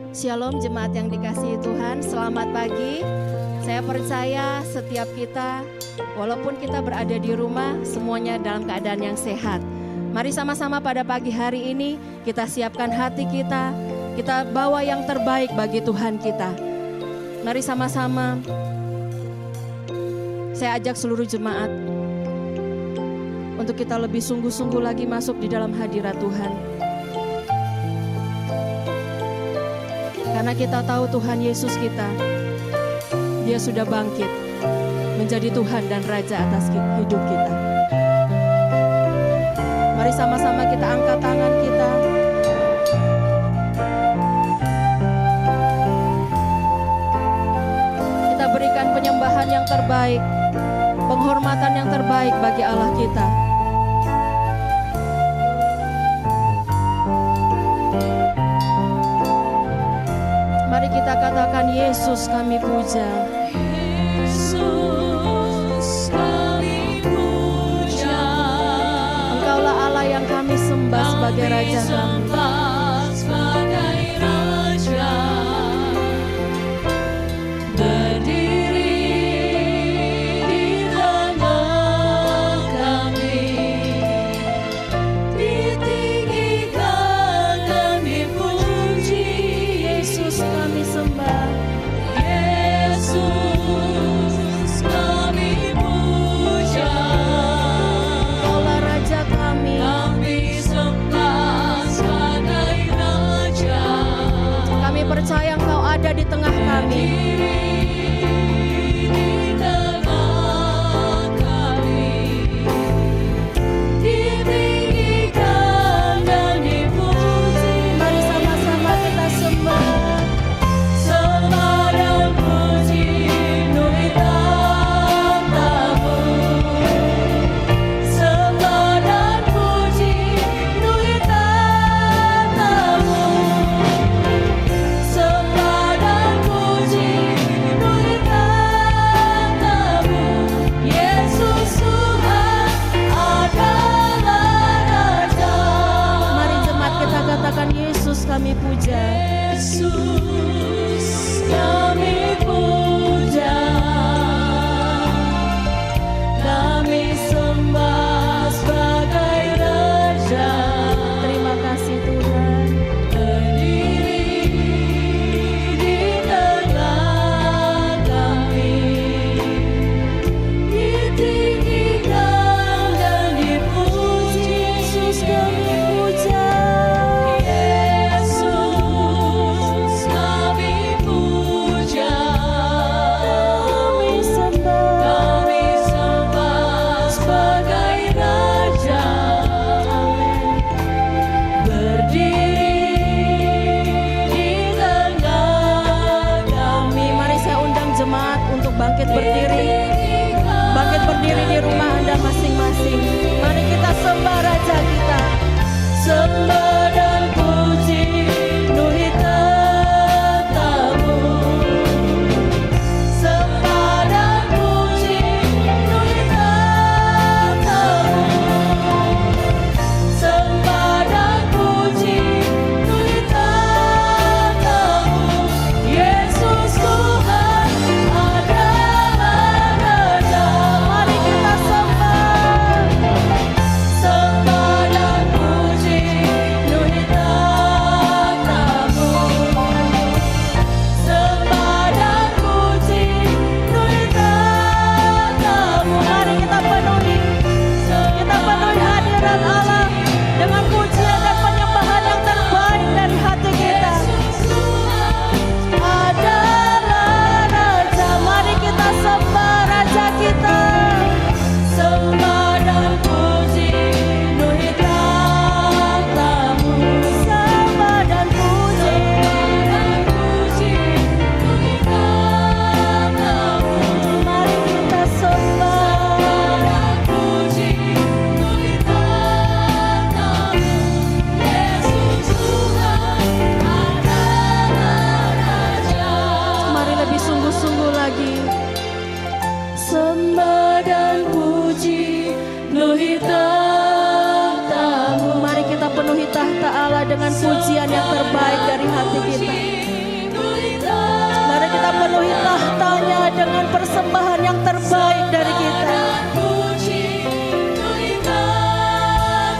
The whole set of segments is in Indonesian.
Shalom jemaat yang dikasihi Tuhan, selamat pagi. Saya percaya setiap kita, walaupun kita berada di rumah, semuanya dalam keadaan yang sehat. Mari sama-sama pada pagi hari ini kita siapkan hati kita bawa yang terbaik bagi Tuhan kita. Mari sama-sama saya ajak seluruh jemaat untuk kita lebih sungguh-sungguh lagi masuk di dalam hadirat Tuhan. Karena kita tahu Tuhan Yesus kita, Dia sudah bangkit menjadi Tuhan dan Raja atas hidup kita. Mari sama-sama kita angkat tangan kita. Kita berikan penyembahan yang terbaik, penghormatan yang terbaik bagi Allah kita. Mari kita katakan, Yesus kami puja. Yesus kami puja. Engkaulah Allah yang kami sembah sebagai Raja kami. Berdiri di tengah kami, ditinggikan dan dipuji. Yesus kami sembah. Yesus kami puja. Engkaulah Raja kami. Kami sembah sebagai Raja. Kami percaya Engkau ada di tengah kami. Di tengah kami, ditinggikan dan dipuji. Mari sama-sama kita sembah. Sembah dan puji nuri tahta-Mu. Sembah dan puji nuri tahta-Mu. Sembah dan puji nuri tahta-Mu. Yesus Tuhan adalah Raja. Mari jemaat kita katakan, Yesus kami puja. Yesus kami puja. Kami sembah sebagai Raja. Terima kasih Tuhan. Berdiri di tengah kami, ditinggikan dan dipuji. Yesus kami puja. Yesus kami puja. Kami sembah. Kami sembah sebagai Raja. Berdiri di tengah kami. Mari saya undang jemaat untuk bangkit berdiri. Bangkit berdiri di rumah Anda masing-masing. Mari kita sembah Raja kita. Sembah dan puji nuri tahta-Mu. Sembah dan puji nuri tahta-Mu. Sembah dan puji nuri tahta-Mu. Yesus Tuhan adalah Raja. Mari kita sembah. Sembah dan puji nuri tahta-Mu. Sembah dan puji nuri tahta-Mu. Mari kita penuhi hadirat Allah dengan pujian dan penyembahan yang terbaik dari hati kita. Adalah Raja. Mari kita sembah Raja kita. Sembah dan puji nuri tahta-Mu. Sembah dan puji. Mari kita sembah. Mari lebih sungguh-sungguh lagi. Sembah dan puji nuri tahta-Mu. Mari kita penuhi tahta Allah dengan pujian yang terbaik dari hati kita. kita penuhi tahtanya dengan persembahan yang terbaik dari kita.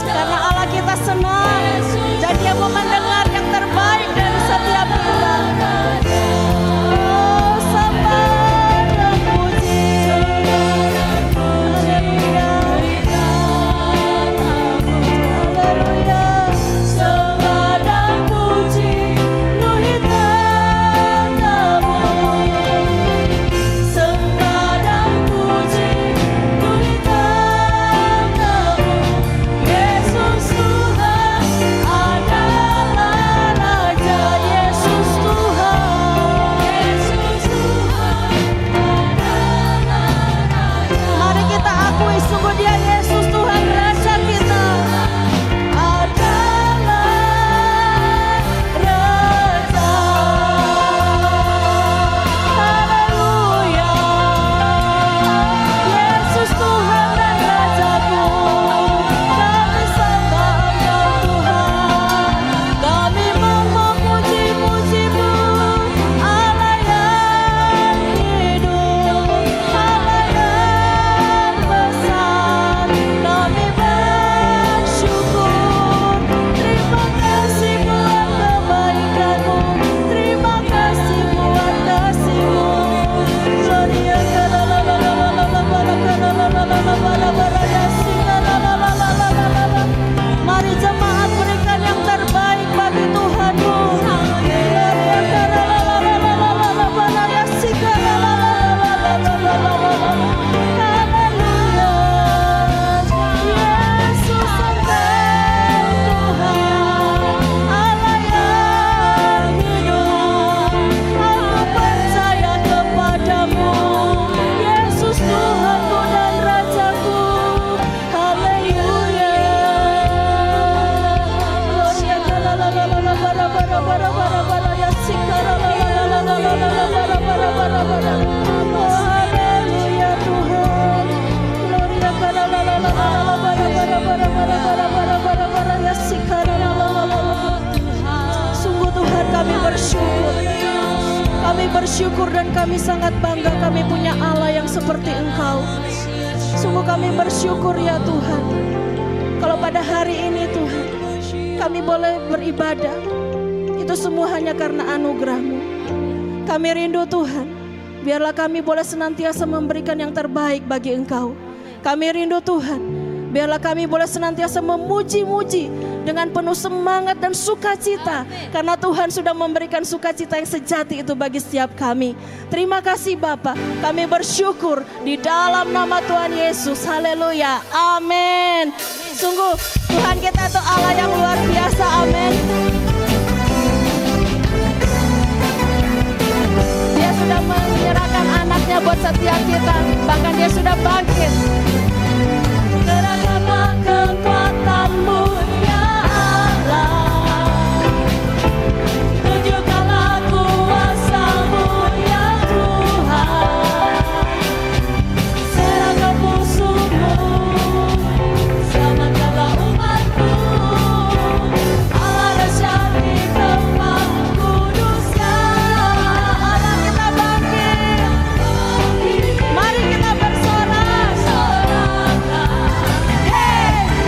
Karena Allah kita senang dan Dia mau mendengar yang terbaik dari setiap kita. Oh, sembah dan puji. Haleluya. Haleluya. Sembah dan puji penuhi tahtmu. Sembah dan puji penuhi tahtmu. Yesus Tuhan adalah Raja. Yesus Tuhan. Yesus Tuhan adalah Raja. Mari kita akui sungguh Dia Yesus Tuhan Raja kita. Adalah Raja. Haleluya. Yesus Tuhan dan Rajaku. Kami sembah Engkau Tuhan. Kami mau memuji-muji-Mu, Allah yang hidup, Allah yang besar. Kami bersyukur. Terima kasih buat kebaikan-Mu. Terima kasih buat kasih-Mu. Gloria mari jemaat berikan yang terbaik bagi Tuhanmu. Haleluya. Yesus Engkau Tuhan, Allah yang hidup. Aku percaya kepadamu, Yesus Tuhanku dan Rajaku. Haleluya. Haleluya Tuhan. Sungguh Tuhan kami bersyukur. Kami bersyukur dan kami sangat bangga kami punya Allah yang seperti Engkau. Sungguh kami bersyukur ya Tuhan. Kalau pada hari ini Tuhan kami boleh beribadah, itu semua hanya karena anugerah-Mu. Kami rindu Tuhan, biarlah kami boleh senantiasa memberikan yang terbaik bagi Engkau. Kami rindu Tuhan, biarlah kami boleh senantiasa memuji-muji dengan penuh semangat dan sukacita. Karena Tuhan sudah memberikan sukacita yang sejati itu bagi setiap kami. Terima kasih Bapa, kami bersyukur di dalam nama Tuhan Yesus. Haleluya, amin. Sungguh Tuhan kita itu Allah yang luar biasa, amin. Dia sudah menyerahkan anaknya buat setiap kita. Bahkan Dia sudah bangkit. Gerakkanlah kekuatan-Mu ya Allah. Tunjukkanlah kuasa-Mu ya Tuhan. Serahkan musuh-Mu, selamatkanlah umat-Mu. Allah dahsyat di tempat kudus-Nya. Allah kita bangkit. Mari kita bersorak. Hey,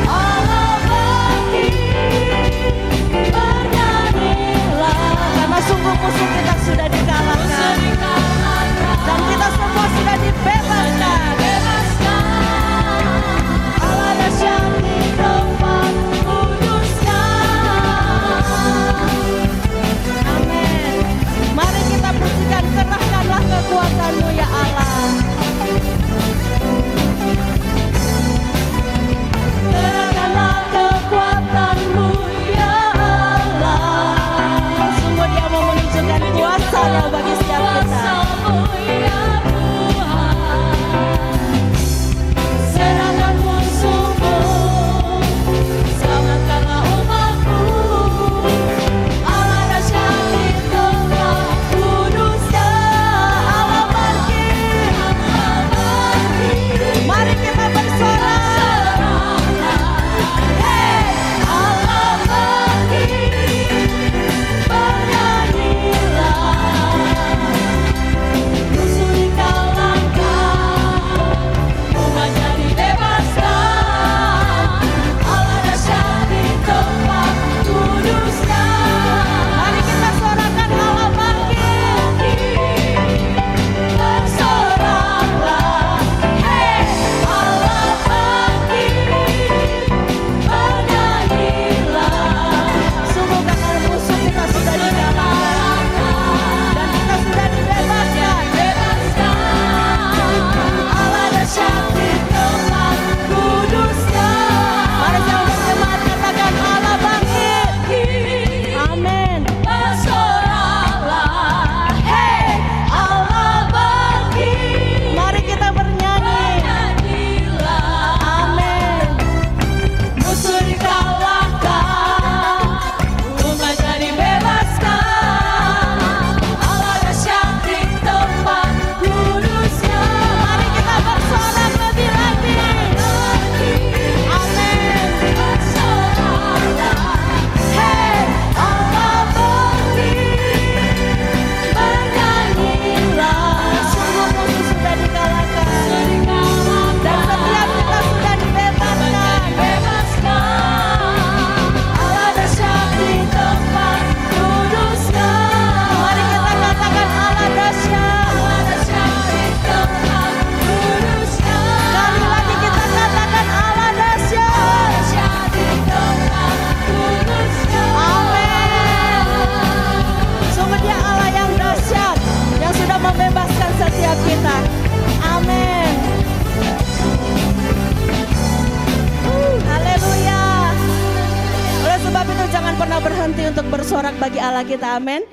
berhenti untuk bersorak bagi Allah kita, amin.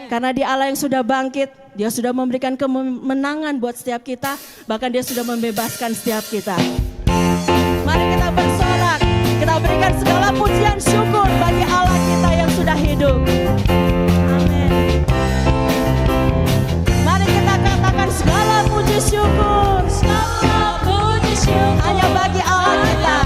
Karena dia Allah yang sudah bangkit, dia sudah memberikan kemenangan buat setiap kita, bahkan dia sudah membebaskan setiap kita. Mari kita bersorak, kita berikan segala pujian syukur bagi Allah kita yang sudah hidup. Amin. Mari kita katakan segala puji syukur, hanya bagi Allah kita.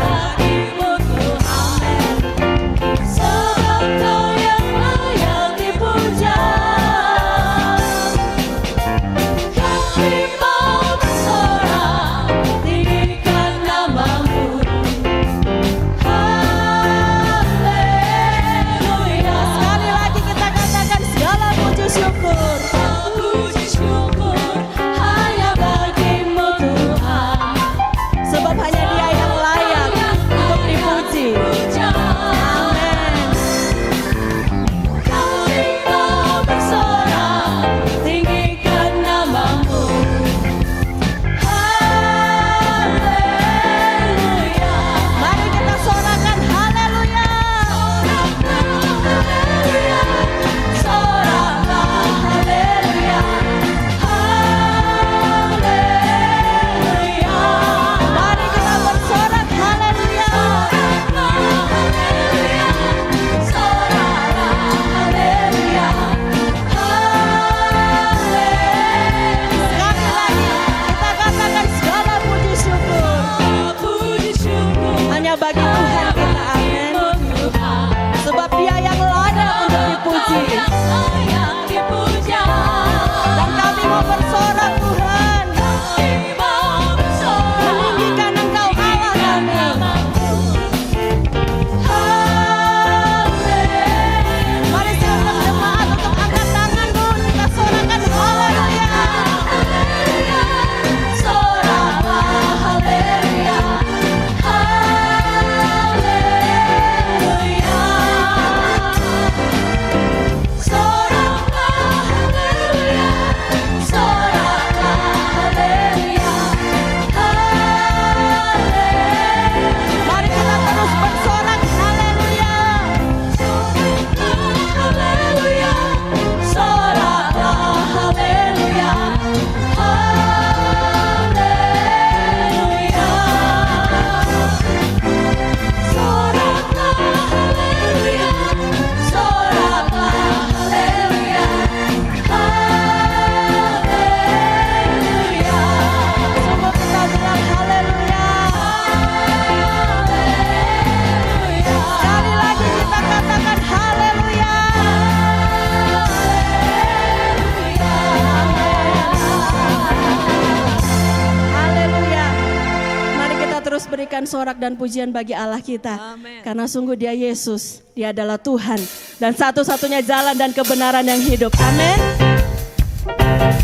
Berikan sorak dan pujian bagi Allah kita. Amen. Karena sungguh dia Yesus, dia adalah Tuhan dan satu-satunya jalan dan kebenaran yang hidup. Amin.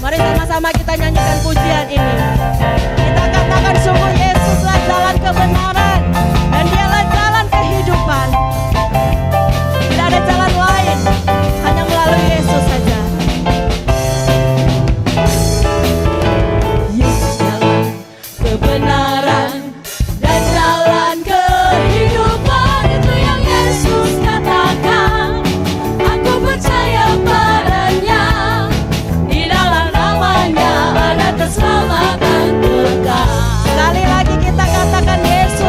Mari sama-sama kita nyanyikan pujian ini. Kita katakan sungguh Yesuslah jalan kebenaran dan dialah jalan kehidupan. Tidak ada jalan lain, hanya melalui Yesus saja. Yesus jalan kebenaran dan jalan kehidupan, itu yang Yesus katakan. Aku percaya padanya, di dalam namanya ada keselamatan kekal. Sekali lagi kita katakan Yesus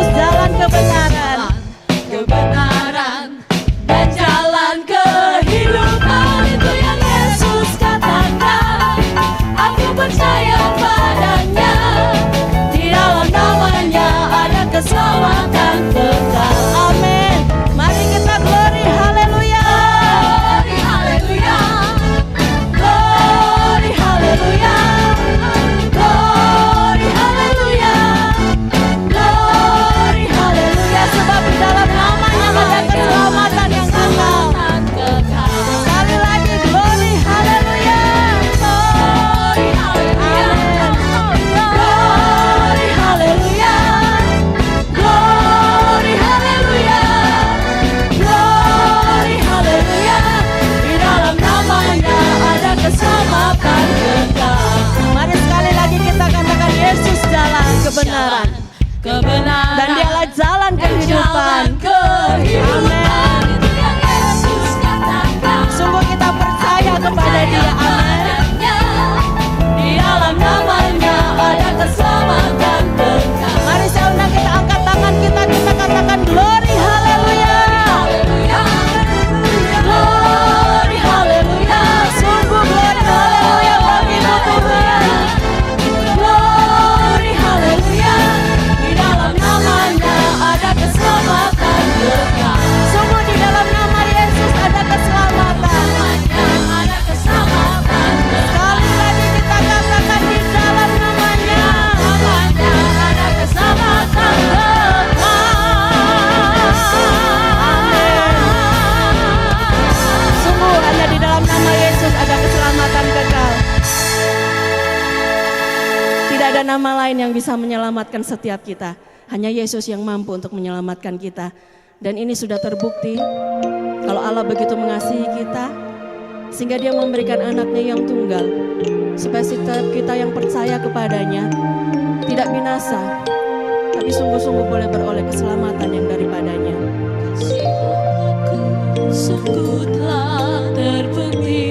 nama lain yang bisa menyelamatkan setiap kita. Hanya Yesus yang mampu untuk menyelamatkan kita. Dan ini sudah terbukti kalau Allah begitu mengasihi kita sehingga Dia memberikan anaknya yang tunggal supaya setiap kita yang percaya kepadanya tidak binasa, tapi sungguh-sungguh boleh beroleh keselamatan yang daripadanya. Sungguh telah terbukti.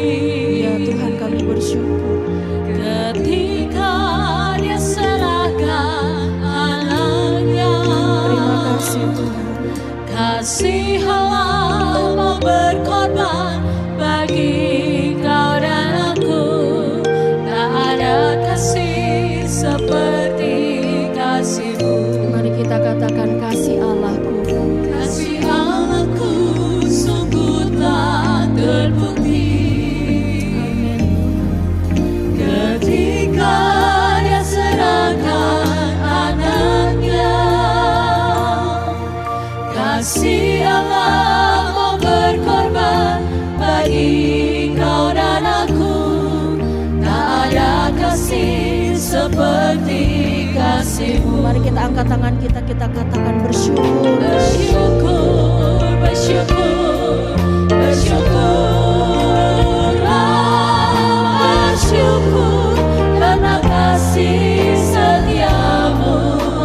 Ya Tuhan, kami bersyukur Ketika Dia serahkan anaknya. terima kasih Tuhan. Kasih Allah mau berkorban bagi kau dan aku. Tak ada kasih seperti kasih-Mu. Mari kita katakan kasih Allahku. Kasih Allahku sungguh telah terbukti. Ketika Dia serahkan anaknya. Kasih Allah mau berkorban bagi kau dan aku. Tak ada kasih seperti kasih-Mu. Mari kita angkat tangan kita katakan bersyukur. Bersyukur, bersyukur, bersyukurlah, bersyukur karena kasih setiamu.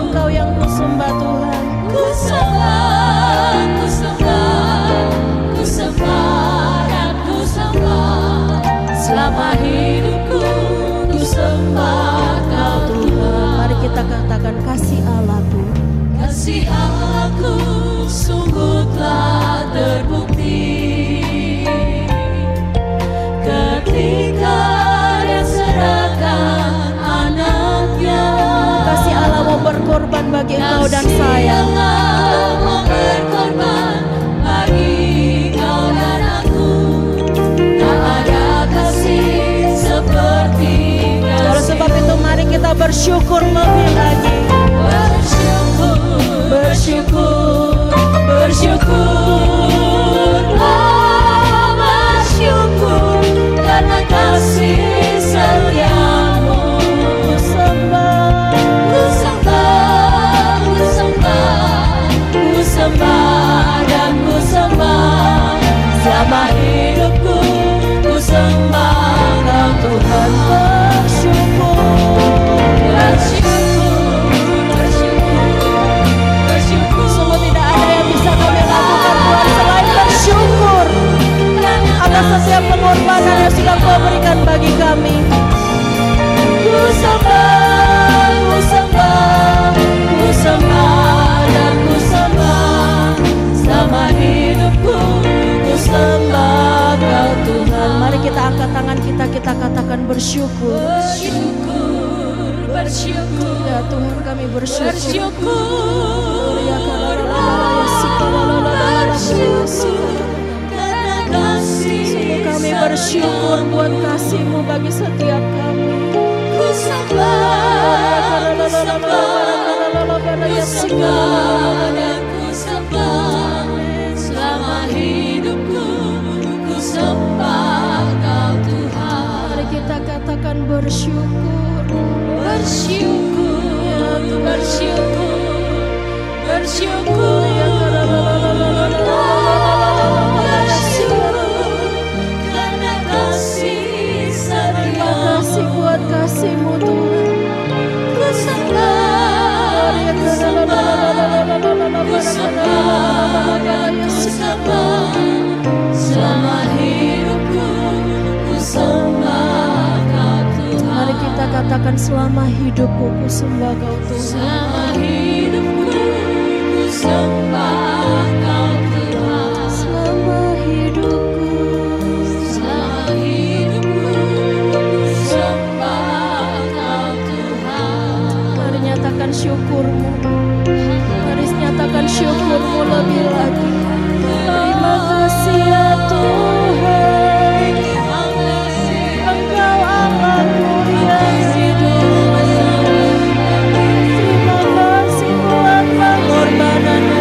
Engkau yang kusembah Tuhan. Ku sembah, ku sembah, ku sembah dan ku sembah. Selama hidupku ku sembah Kau Tuhan. Mari kita katakan kasih Allahku. Kasih Allahku sungguh telah terbukti. Ketika Dia serahkan anaknya. Kasih Allah mau berkorban bagi engkau dan Kasih saya. Allah mau berkorban bagi kau dan aku. Tak ada kasih seperti Oleh sebab kasih-Mu. itu mari kita bersyukur lebih lagi. Bersyukur, bersyukur, bersyukurlah, bersyukur karena kasih setiamu. Ku sembah, Ku sembah, ku sembah, ku sembah dan ku sembah. Selama hidupku ku sembah Kau Tuhan. bersyukur. Bersyukur, Sungguh tidak ada yang bisa kami lakukan Tuhan selain bersyukur atas setiap pengorbanan yang sudah Kau berikan bagi kami. Ku sembah, ku sembah, ku sembah dan ku sembah. Selama hidupku ku sembah Kau Tuhan. Mari kita angkat tangan kita katakan bersyukur. Bersyukur, bersyukur, Ya Tuhan, kami bersyukur. bersyukur, Ya bersyukur karena kasih. Sungguh kami bersyukur buat kasih-Mu bagi setiap kami. Ku sembah, ku sembah, ku sembah dan ku sembah. Selama hidupku ku sembah Kau Tuhan. Mari kita katakan bersyukur. Bersyukur, bersyukur, bersyukur, bersyukur karena kasih Terima setiamu. kasih buat kasih-Mu Tuhan. Ku sembah, ku sembah, ku sembah dan ku sembah. Selama hidupku ku sembah Kau Tuhan. Mari kita katakan selama hidupku ku sembah Kau Tuhan. Selama hidupku ku sembah Kau Tuhan. Selama hidupku. Selama hidupku ku sembah Kau Tuhan. Mari nyatakan syukur-Mu. Mari nyatakan syukur-Mu lebih lagi. Terima kasih ya Tuhan. Engkau Allahku yang hidup. Terima kasih buat pengorbanan-Mu.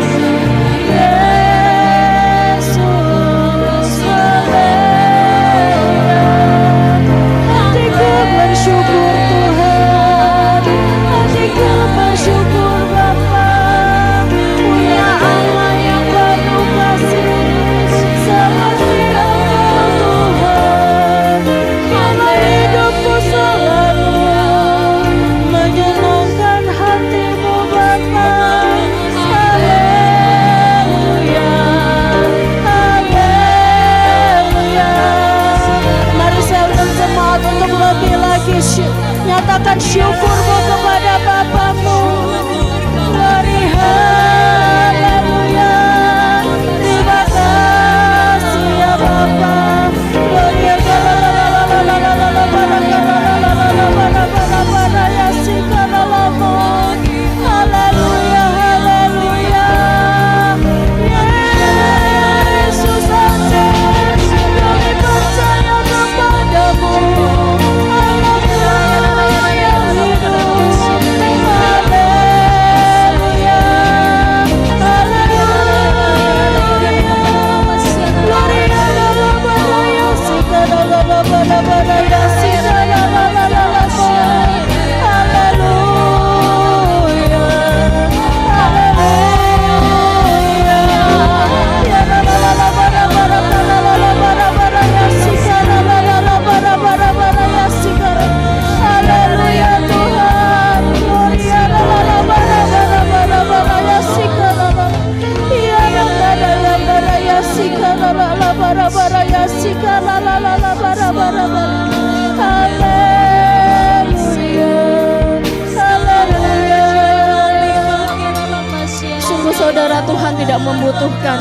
Sungguh saudara, Tuhan tidak membutuhkan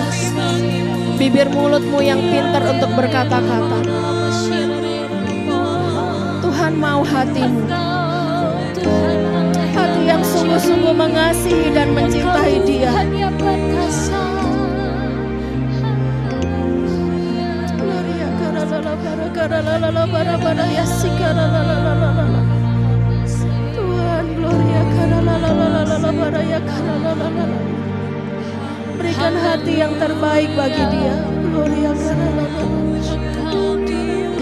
bibir mulutmu yang pintar untuk berkata-kata. Tuhan mau hatimu, hati yang sungguh-sungguh mengasihi dan mencintai Dia. Tuhan, gloria, berikan hati yang terbaik bagi Dia. Gloria,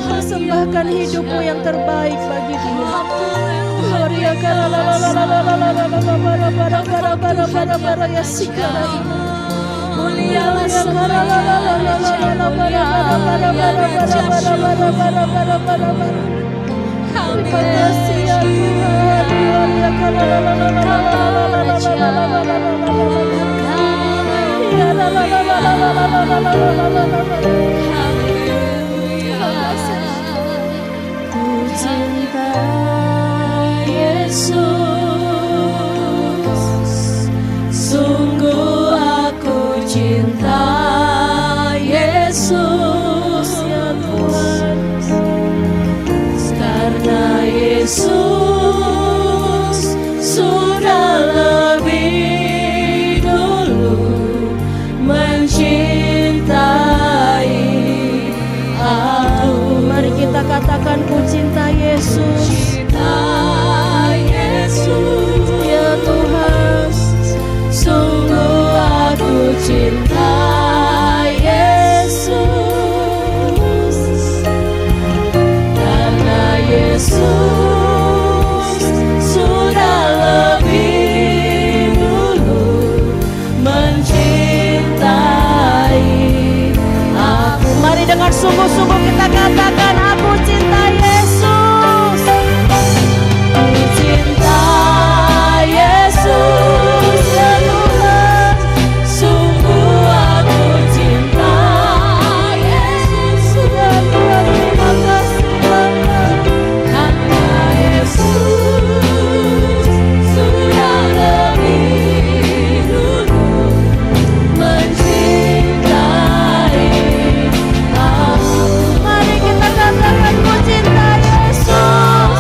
persembahkan hidupmu yang terbaik bagi Dia. Gloria, ku cinta Yesus, sungguh aku cinta Yesus, ya Tuhan, karena Yesus sudah lebih dulu mencintai aku. Mari kita katakan, ku cinta Yesus. Yesus, ya Tuhan, sungguh aku cinta Yesus, karena Yesus sudah lebih dulu mencintai aku. Mari dengan sungguh-sungguh kita katakan, aku cinta Yesus. Cinta Yesus, ya Tuhan, sungguh aku cinta Yesus, ya Tuhan, terima kasih Bapa, karena Yesus sudah lebih dulu mencintai aku. Mari kita katakan, ku cinta Yesus.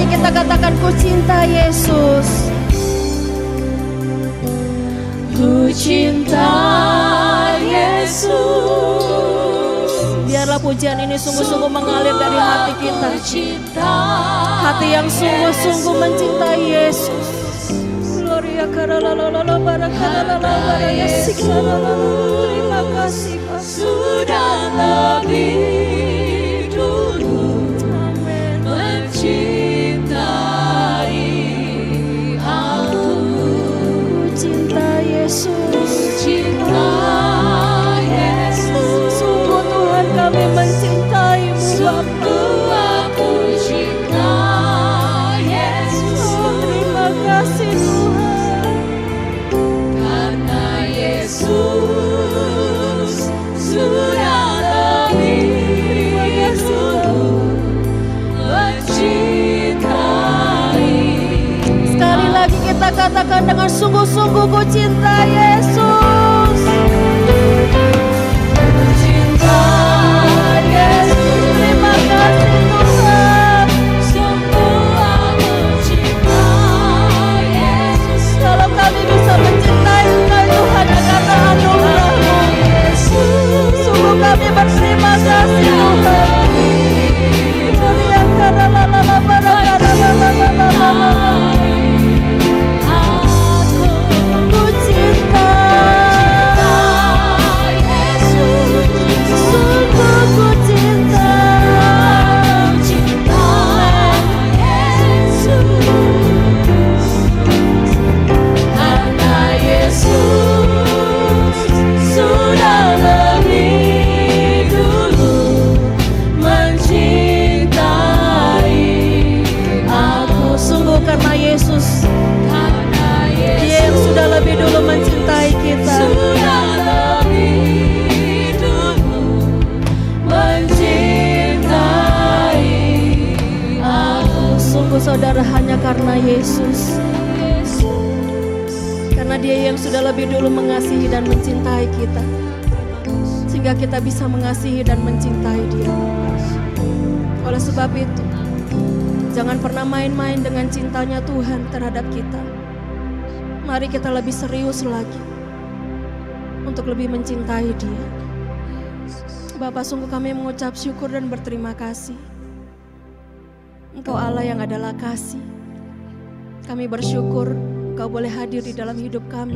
Kita katakan, ku cinta Yesus, ku cinta Yesus. Biarlah pujian ini sungguh-sungguh mengalir dari hati kita, hati yang sungguh-sungguh mencintai Yesus. Gloria, terima kasih Pak. Sudah lebih dulu Yesus, cinta Yesus, sungguh Tuhan kami mencintai-Mu, sungguh aku cinta Yesus. Oh, terima kasih Tuhan, karena Yesus sudah lebih dulu mencintai. Sekali lagi kita katakan dengan sungguh-sungguh, ku cinta Yesus. Cinta Yesus, terima kasih Tuhan. Sungguh aku cinta Yesus. Kalau kami bisa mencintai Engkau Tuhan karena anugerah-Mu, sungguh kami berterima kasih Tuhan. Ku cinta Yesus. Dia yang sudah lebih dulu mencintai kita. Sungguh saudara, hanya karena Yesus. Karena Dia yang sudah lebih dulu mengasihi dan mencintai kita, sehingga kita bisa mengasihi dan mencintai Dia. Oleh sebab itu, jangan pernah main-main dengan cintanya Tuhan terhadap kita. Mari kita lebih serius lagi untuk lebih mencintai Dia. Bapa, sungguh kami mengucap syukur dan berterima kasih. Engkau Allah yang adalah kasih. Kami bersyukur Engkau boleh hadir di dalam hidup kami.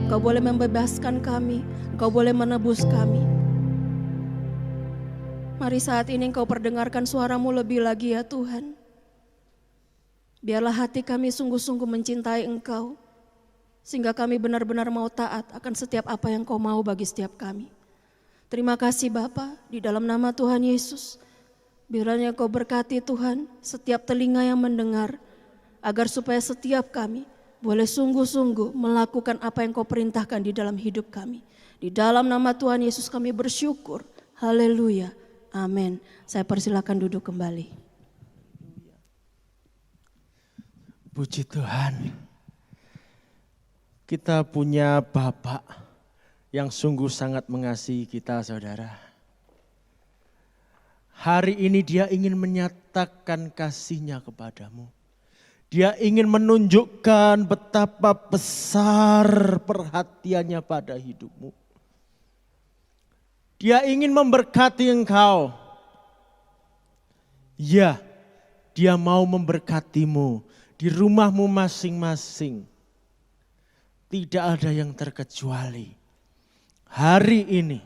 Engkau boleh membebaskan kami. Engkau boleh menebus kami. Mari saat ini Engkau perdengarkan suara-Mu lebih lagi ya Tuhan. Biarlah hati kami sungguh-sungguh mencintai Engkau, sehingga kami benar-benar mau taat akan setiap apa yang Kau mau bagi setiap kami. Terima kasih Bapa, di dalam nama Tuhan Yesus. Biarlah Kau berkati Tuhan setiap telinga yang mendengar, agar supaya setiap kami boleh sungguh-sungguh melakukan apa yang Kau perintahkan di dalam hidup kami. Di dalam nama Tuhan Yesus kami bersyukur. Haleluya. Amin. Saya persilakan duduk kembali. Puji Tuhan. Kita punya Bapa yang sungguh sangat mengasihi kita, saudara. Hari ini Dia ingin menyatakan kasih-Nya kepadamu. Dia ingin menunjukkan betapa besar perhatiannya pada hidupmu. Dia ingin memberkati engkau. Ya, Dia mau memberkatimu di rumahmu masing-masing. Tidak ada yang terkecuali. Hari ini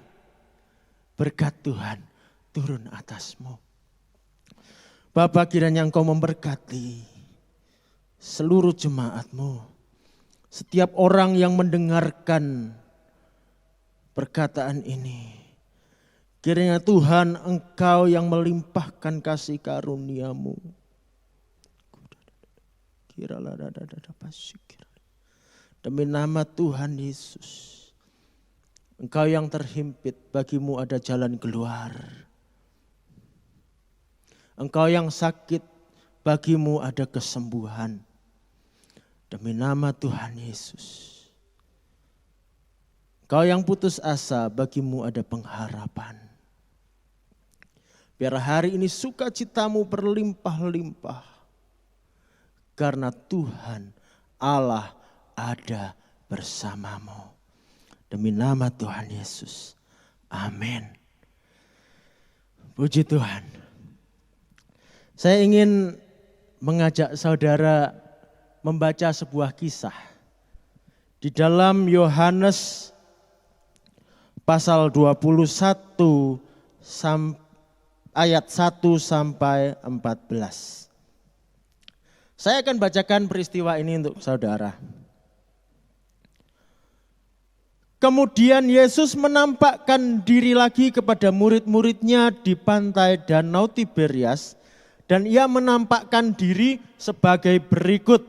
berkat Tuhan turun atasmu. Bapa, kiranya Engkau memberkati seluruh jemaatmu. Setiap orang yang mendengarkan perkataan ini. Kiranya Tuhan Engkau yang melimpahkan kasih karunia-Mu. Demi nama Tuhan Yesus. Engkau yang terhimpit, bagimu ada jalan keluar. Engkau yang sakit, bagimu ada kesembuhan. Demi nama Tuhan Yesus. Engkau yang putus asa, bagimu ada pengharapan. Biar hari ini sukacitamu berlimpah-limpah. Karena Tuhan Allah ada bersamamu. Demi nama Tuhan Yesus. Amin. Puji Tuhan. Saya ingin mengajak saudara membaca sebuah kisah. Di dalam Yohanes pasal 21 ayat 1 sampai 14. Saya akan bacakan peristiwa ini untuk saudara. Kemudian Yesus menampakkan diri lagi kepada murid-muridnya di pantai Danau Tiberias. Dan ia menampakkan diri sebagai berikut.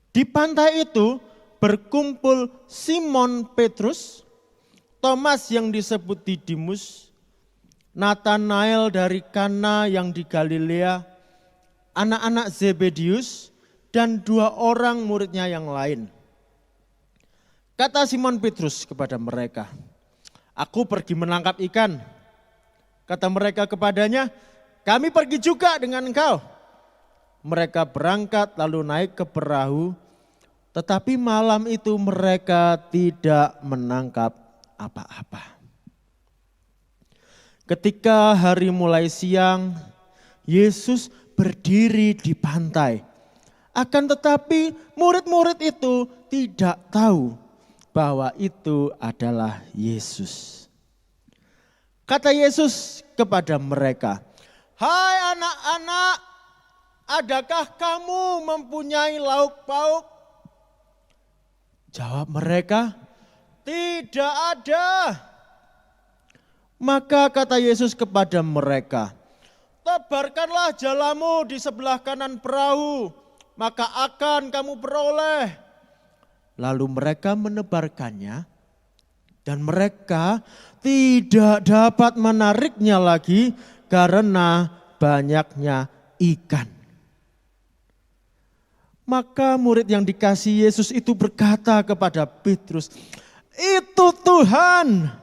Di pantai itu berkumpul Simon Petrus, Thomas yang disebut Didimus, Nathanael dari Kana yang di Galilea, anak-anak Zebedius, dan 2 orang muridnya yang lain. Kata Simon Petrus kepada mereka, "Aku pergi menangkap ikan." Kata mereka kepadanya, "Kami pergi juga dengan engkau." Mereka berangkat lalu naik ke perahu, tetapi malam itu mereka tidak menangkap apa-apa. Ketika hari mulai siang, Yesus berdiri di pantai. Akan tetapi murid-murid itu tidak tahu bahwa itu adalah Yesus. Kata Yesus kepada mereka, "Hai anak-anak, adakah kamu mempunyai lauk pauk?" Jawab mereka, "Tidak ada." Maka kata Yesus kepada mereka, "Tebarkanlah jalamu di sebelah kanan perahu, maka akan kamu peroleh. Lalu mereka menebarkannya dan mereka tidak dapat menariknya lagi karena banyaknya ikan. Maka murid yang dikasihi Yesus itu berkata kepada Petrus, "Itu Tuhan."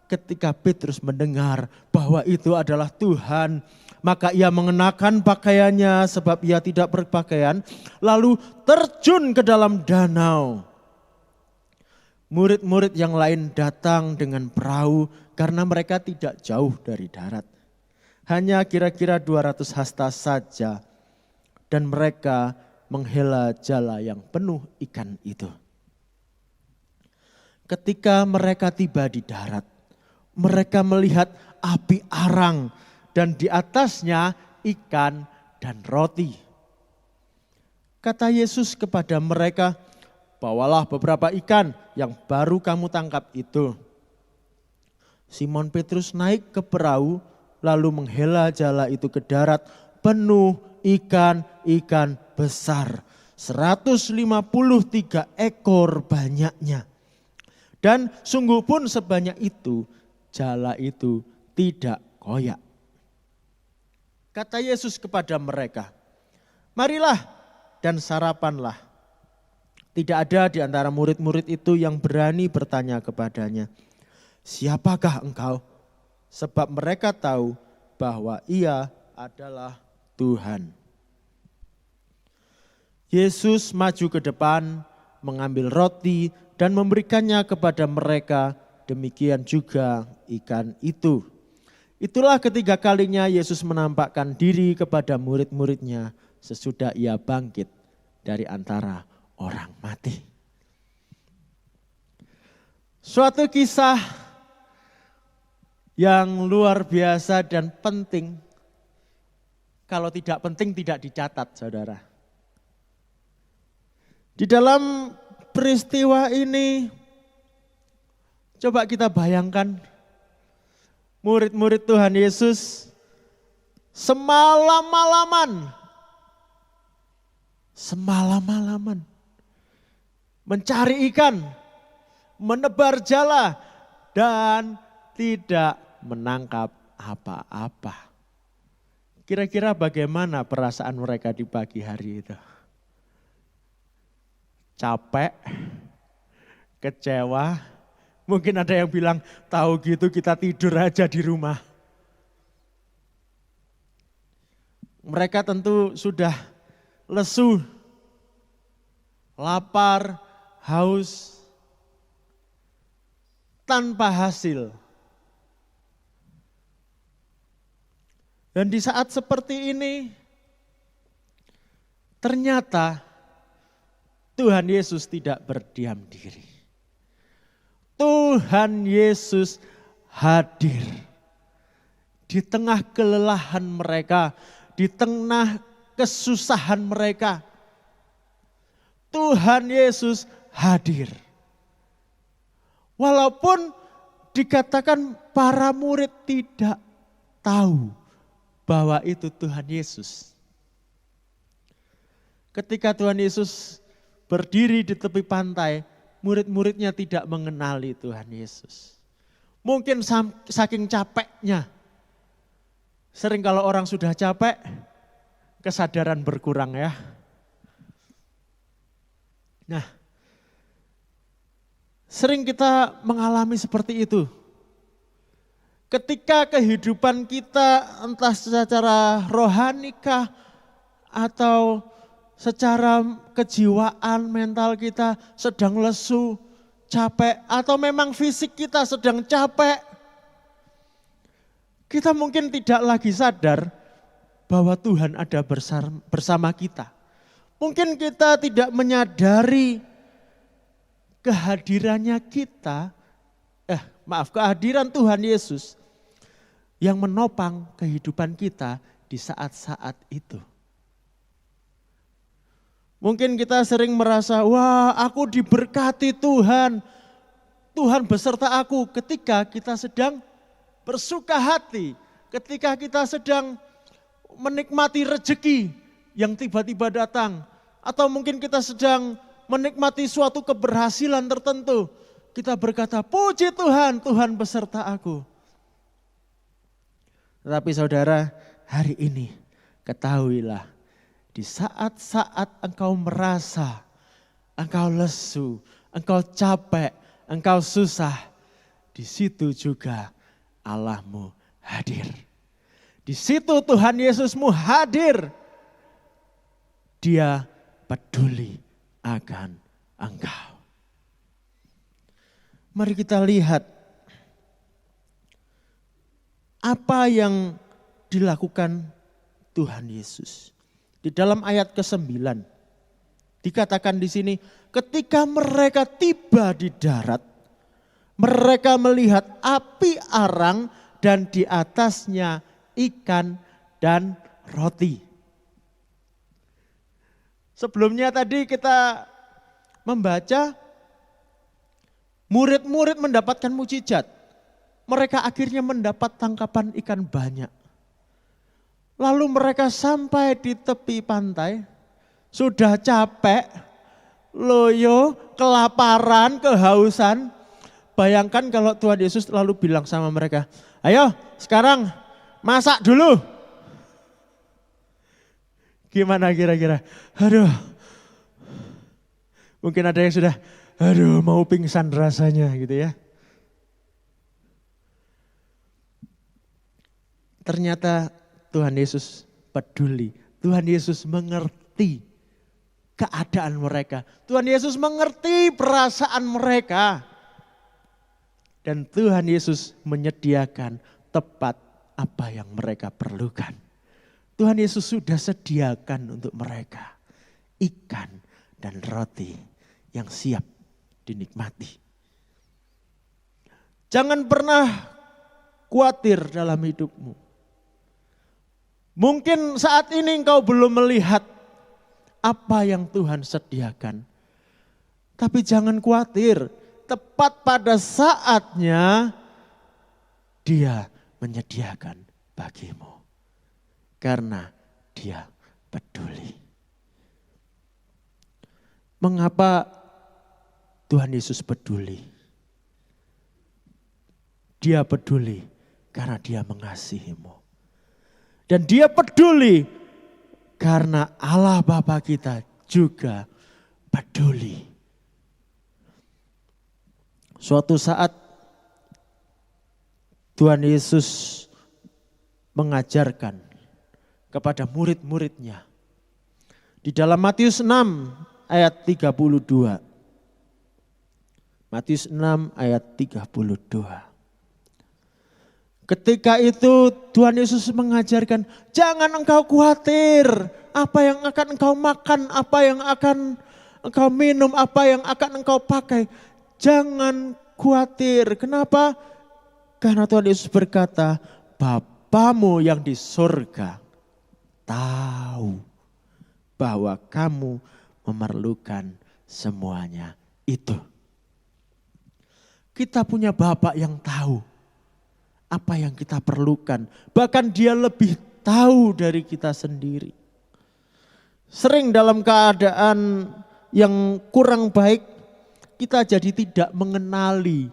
Ketika Petrus mendengar bahwa itu adalah Tuhan, maka ia mengenakan pakaiannya sebab ia tidak berpakaian, lalu terjun ke dalam danau. Murid-murid yang lain datang dengan perahu karena mereka tidak jauh dari darat. Hanya kira-kira 200 hasta saja dan mereka menghela jala yang penuh ikan itu. Ketika mereka tiba di darat, mereka melihat api arang dan di atasnya ikan dan roti. Kata Yesus kepada mereka, "Bawalah beberapa ikan yang baru kamu tangkap itu." Simon Petrus naik ke perahu lalu menghela jala itu ke darat penuh ikan besar. 153 ekor banyaknya. Dan sungguh pun sebanyak itu jala itu tidak koyak. Kata Yesus kepada mereka, "Marilah dan sarapanlah." Tidak ada di antara murid-murid itu yang berani bertanya kepadanya, "Siapakah engkau?" Sebab mereka tahu bahwa ia adalah Tuhan. Yesus maju ke depan, mengambil roti dan memberikannya kepada mereka, demikian juga ikan itu. Itulah ketiga kalinya Yesus menampakkan diri kepada murid-muridnya sesudah ia bangkit dari antara orang mati. Suatu kisah yang luar biasa dan penting. Kalau tidak penting tidak dicatat, saudara. Di dalam peristiwa ini, coba kita bayangkan murid-murid Tuhan Yesus semalam-malaman mencari ikan, menebar jala dan tidak menangkap apa-apa. Kira-kira bagaimana perasaan mereka di pagi hari itu? Capek, kecewa, mungkin ada yang bilang, tahu gitu kita tidur aja di rumah. Mereka tentu sudah lesu, lapar, haus, tanpa hasil. Dan di saat seperti ini, ternyata Tuhan Yesus tidak berdiam diri. Tuhan Yesus hadir di tengah kelelahan mereka, di tengah kesusahan mereka. Tuhan Yesus hadir. Walaupun dikatakan para murid tidak tahu bahwa itu Tuhan Yesus. Ketika Tuhan Yesus berdiri di tepi pantai, murid-muridnya tidak mengenali Tuhan Yesus. Mungkin saking capeknya. Sering kalau orang sudah capek, kesadaran berkurang ya. Nah, sering kita mengalami seperti itu. Ketika kehidupan kita entah secara rohanikah atau secara kejiwaan mental kita sedang lesu, capek atau memang fisik kita sedang capek. Kita mungkin tidak lagi sadar bahwa Tuhan ada bersama kita. Mungkin kita tidak menyadari kehadirannya kehadiran Tuhan Yesus yang menopang kehidupan kita di saat-saat itu. Mungkin kita sering merasa, wah aku diberkati Tuhan. Tuhan beserta aku ketika kita sedang bersuka hati. Ketika kita sedang menikmati rezeki yang tiba-tiba datang. Atau mungkin kita sedang menikmati suatu keberhasilan tertentu. Kita berkata, puji Tuhan, Tuhan beserta aku. Tetapi saudara, hari ini ketahuilah, di saat-saat engkau merasa, engkau lesu, engkau capek, engkau susah, di situ juga Allahmu hadir. Di situ Tuhan Yesusmu hadir. Dia peduli akan engkau. Mari kita lihat apa yang dilakukan Tuhan Yesus. Di dalam ayat ke-9 dikatakan di sini, ketika mereka tiba di darat, mereka melihat api arang dan di atasnya ikan dan roti. Sebelumnya tadi kita membaca murid-murid mendapatkan mukjizat. Mereka akhirnya mendapat tangkapan ikan banyak. Lalu mereka sampai di tepi pantai, sudah capek, loyo, kelaparan, kehausan. Bayangkan kalau Tuhan Yesus lalu bilang sama mereka, ayo sekarang masak dulu. Gimana kira-kira? Aduh, mungkin ada yang sudah, aduh mau pingsan rasanya gitu ya. Ternyata Tuhan Yesus peduli, Tuhan Yesus mengerti keadaan mereka. Tuhan Yesus mengerti perasaan mereka. Dan Tuhan Yesus menyediakan tepat apa yang mereka perlukan. Tuhan Yesus sudah sediakan untuk mereka ikan dan roti yang siap dinikmati. Jangan pernah khawatir dalam hidupmu. Mungkin saat ini engkau belum melihat apa yang Tuhan sediakan. Tapi jangan khawatir, tepat pada saatnya Dia menyediakan bagimu. Karena Dia peduli. Mengapa Tuhan Yesus peduli? Dia peduli karena Dia mengasihimu. Dan Dia peduli karena Allah Bapa kita juga peduli. Suatu saat Tuhan Yesus mengajarkan kepada murid-muridnya. Di dalam Matius 6 ayat 32. Matius 6 ayat 32. Ketika itu Tuhan Yesus mengajarkan, jangan engkau khawatir apa yang akan engkau makan, apa yang akan engkau minum, apa yang akan engkau pakai. Jangan khawatir. Kenapa? Karena Tuhan Yesus berkata, Bapamu yang di surga tahu bahwa kamu memerlukan semuanya itu. Kita punya Bapa yang tahu apa yang kita perlukan. Bahkan Dia lebih tahu dari kita sendiri. Sering dalam keadaan yang kurang baik, kita jadi tidak mengenali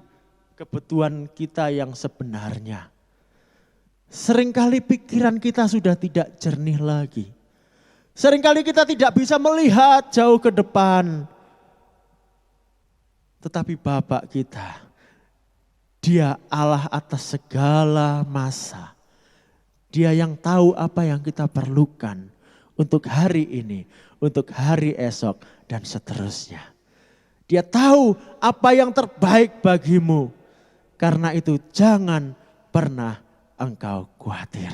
kebutuhan kita yang sebenarnya. Seringkali pikiran kita sudah tidak jernih lagi. Seringkali kita tidak bisa melihat jauh ke depan. Tetapi Bapa kita, Dia Allah atas segala masa. Dia yang tahu apa yang kita perlukan untuk hari ini, untuk hari esok, dan seterusnya. Dia tahu apa yang terbaik bagimu. Karena itu jangan pernah engkau khawatir.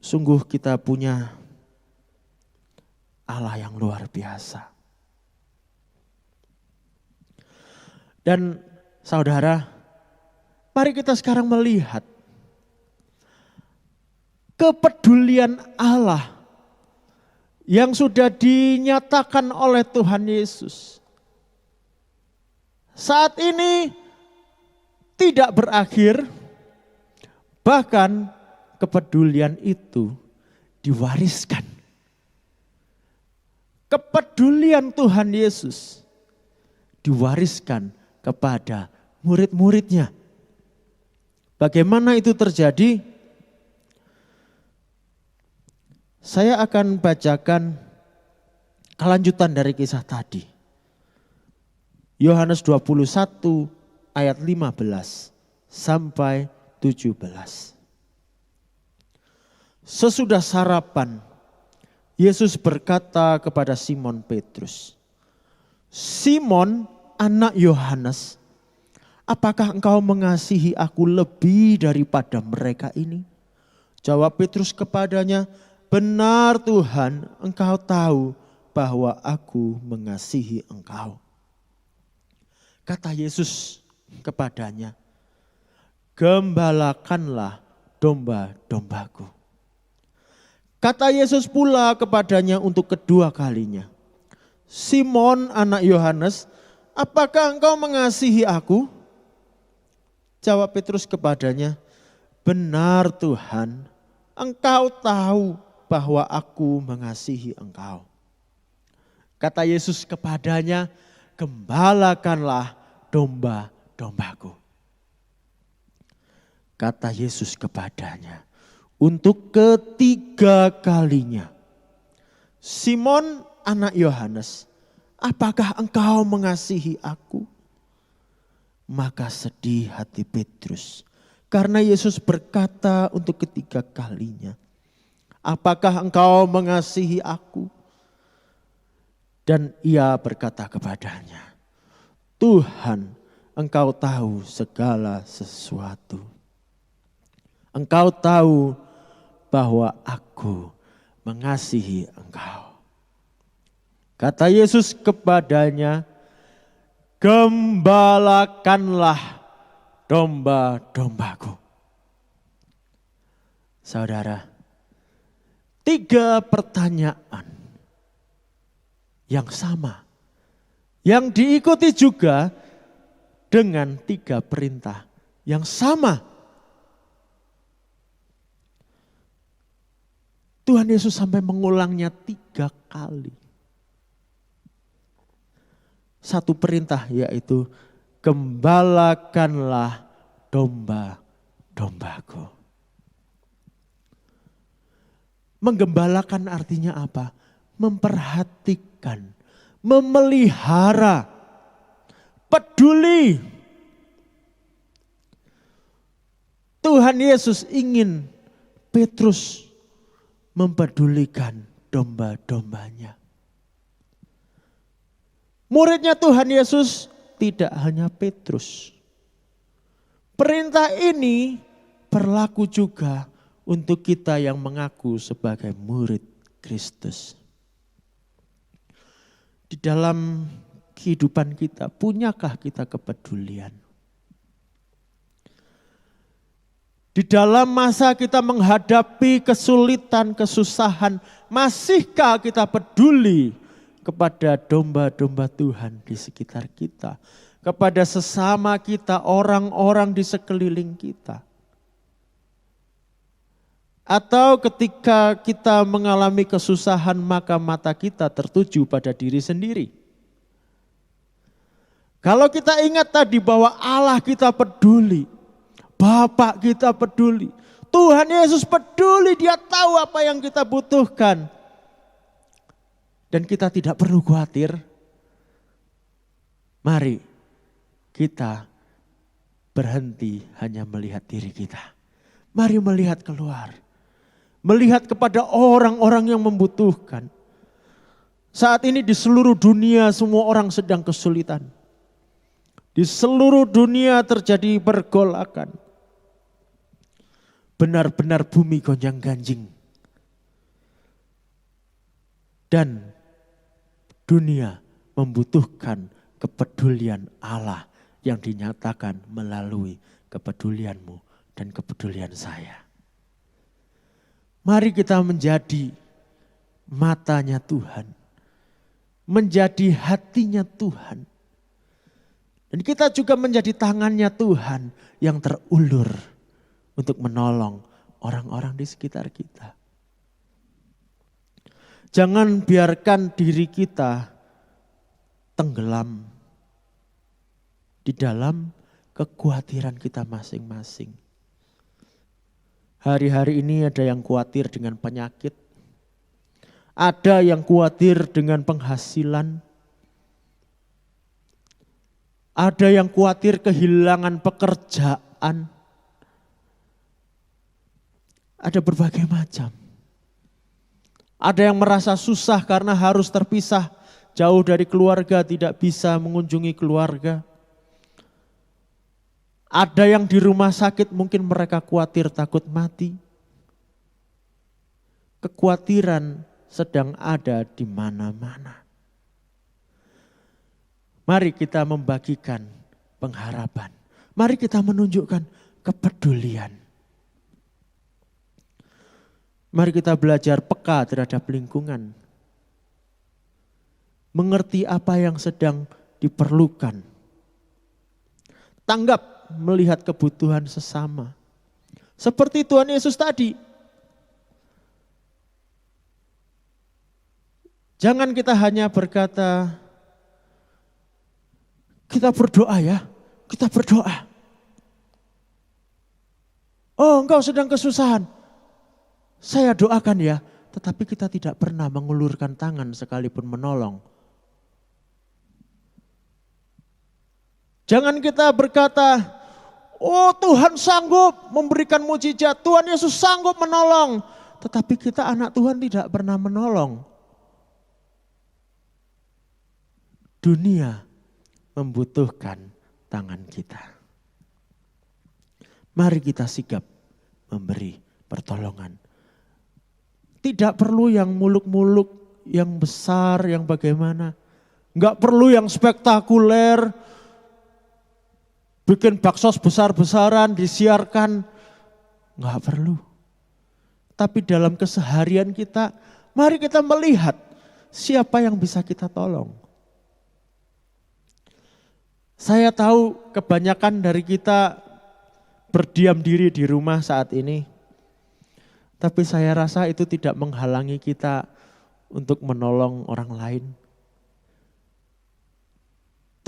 Sungguh kita punya Allah yang luar biasa. Dan saudara, mari kita sekarang melihat kepedulian Allah yang sudah dinyatakan oleh Tuhan Yesus. Saat ini tidak berakhir, bahkan kepedulian itu diwariskan. Kepedulian Tuhan Yesus diwariskan kepada murid-muridnya. Bagaimana itu terjadi? Saya akan bacakan kelanjutan dari kisah tadi. Yohanes 21 ayat 15 sampai 17. Sesudah sarapan, Yesus berkata kepada Simon Petrus, "Simon, anak Yohanes, apakah engkau mengasihi aku lebih daripada mereka ini?" Jawab Petrus kepadanya, "Benar Tuhan, engkau tahu bahwa aku mengasihi engkau." Kata Yesus kepadanya, "Gembalakanlah domba-dombaku." Kata Yesus pula kepadanya untuk kedua kalinya, "Simon anak Yohanes, apakah engkau mengasihi aku?" Jawab Petrus kepadanya, "Benar Tuhan, engkau tahu bahwa aku mengasihi engkau." Kata Yesus kepadanya, "Gembalakanlah domba-dombaku." Kata Yesus kepadanya untuk ketiga kalinya, "Simon anak Yohanes, apakah engkau mengasihi aku?" Maka sedih hati Petrus karena Yesus berkata untuk ketiga kalinya, "Apakah engkau mengasihi aku?" Dan ia berkata kepadanya, "Tuhan, engkau tahu segala sesuatu. Engkau tahu bahwa aku mengasihi engkau." Kata Yesus kepadanya, "Gembalakanlah domba-dombaku." Saudara, 3 pertanyaan yang sama, yang diikuti juga dengan 3 perintah yang sama. Tuhan Yesus sampai mengulangnya 3 kali. Satu perintah yaitu, "Gembalakanlah domba-dombaku." Menggembalakan artinya apa? Memperhatikan, memelihara, peduli. Tuhan Yesus ingin Petrus mempedulikan domba-dombanya. Muridnya Tuhan Yesus tidak hanya Petrus. Perintah ini berlaku juga untuk kita yang mengaku sebagai murid Kristus. Di dalam kehidupan kita, punyakah kita kepedulian? Di dalam masa kita menghadapi kesulitan, kesusahan, masihkah kita peduli kepada domba-domba Tuhan di sekitar kita? Kepada sesama kita, orang-orang di sekeliling kita? Atau ketika kita mengalami kesusahan maka mata kita tertuju pada diri sendiri? Kalau kita ingat tadi bahwa Allah kita peduli, Bapak kita peduli, Tuhan Yesus peduli, Dia tahu apa yang kita butuhkan. Dan kita tidak perlu khawatir. Mari kita berhenti hanya melihat diri kita. Mari melihat keluar. Melihat kepada orang-orang yang membutuhkan. Saat ini di seluruh dunia semua orang sedang kesulitan. Di seluruh dunia terjadi pergolakan. Benar-benar bumi gonjang-ganjing. Dan dunia membutuhkan kepedulian Allah yang dinyatakan melalui kepedulianmu dan kepedulian saya. Mari kita menjadi matanya Tuhan, menjadi hatinya Tuhan. Dan kita juga menjadi tangannya Tuhan yang terulur untuk menolong orang-orang di sekitar kita. Jangan biarkan diri kita tenggelam di dalam kekhawatiran kita masing-masing. Hari-hari ini ada yang khawatir dengan penyakit, ada yang khawatir dengan penghasilan, ada yang khawatir kehilangan pekerjaan, ada berbagai macam. Ada yang merasa susah karena harus terpisah jauh dari keluarga, tidak bisa mengunjungi keluarga. Ada yang di rumah sakit mungkin mereka khawatir takut mati. Kekhawatiran sedang ada di mana-mana. Mari kita membagikan pengharapan. Mari kita menunjukkan kepedulian. Mari kita belajar peka terhadap lingkungan. Mengerti apa yang sedang diperlukan. Tanggap melihat kebutuhan sesama. Seperti Tuhan Yesus tadi. Jangan kita hanya berkata, kita berdoa ya, kita berdoa. Oh, engkau sedang kesusahan. Saya doakan ya, tetapi kita tidak pernah mengulurkan tangan sekalipun menolong. Jangan kita berkata, oh Tuhan sanggup memberikan mujizat, Tuhan Yesus sanggup menolong. Tetapi kita anak Tuhan tidak pernah menolong. Dunia membutuhkan tangan kita. Mari kita sigap memberi pertolongan. Tidak perlu yang muluk-muluk, yang besar, yang bagaimana. Enggak perlu yang spektakuler, bikin bakso besar-besaran, disiarkan. Enggak perlu. Tapi dalam keseharian kita, mari kita melihat siapa yang bisa kita tolong. Saya tahu kebanyakan dari kita berdiam diri di rumah saat ini. Tapi saya rasa itu tidak menghalangi kita untuk menolong orang lain.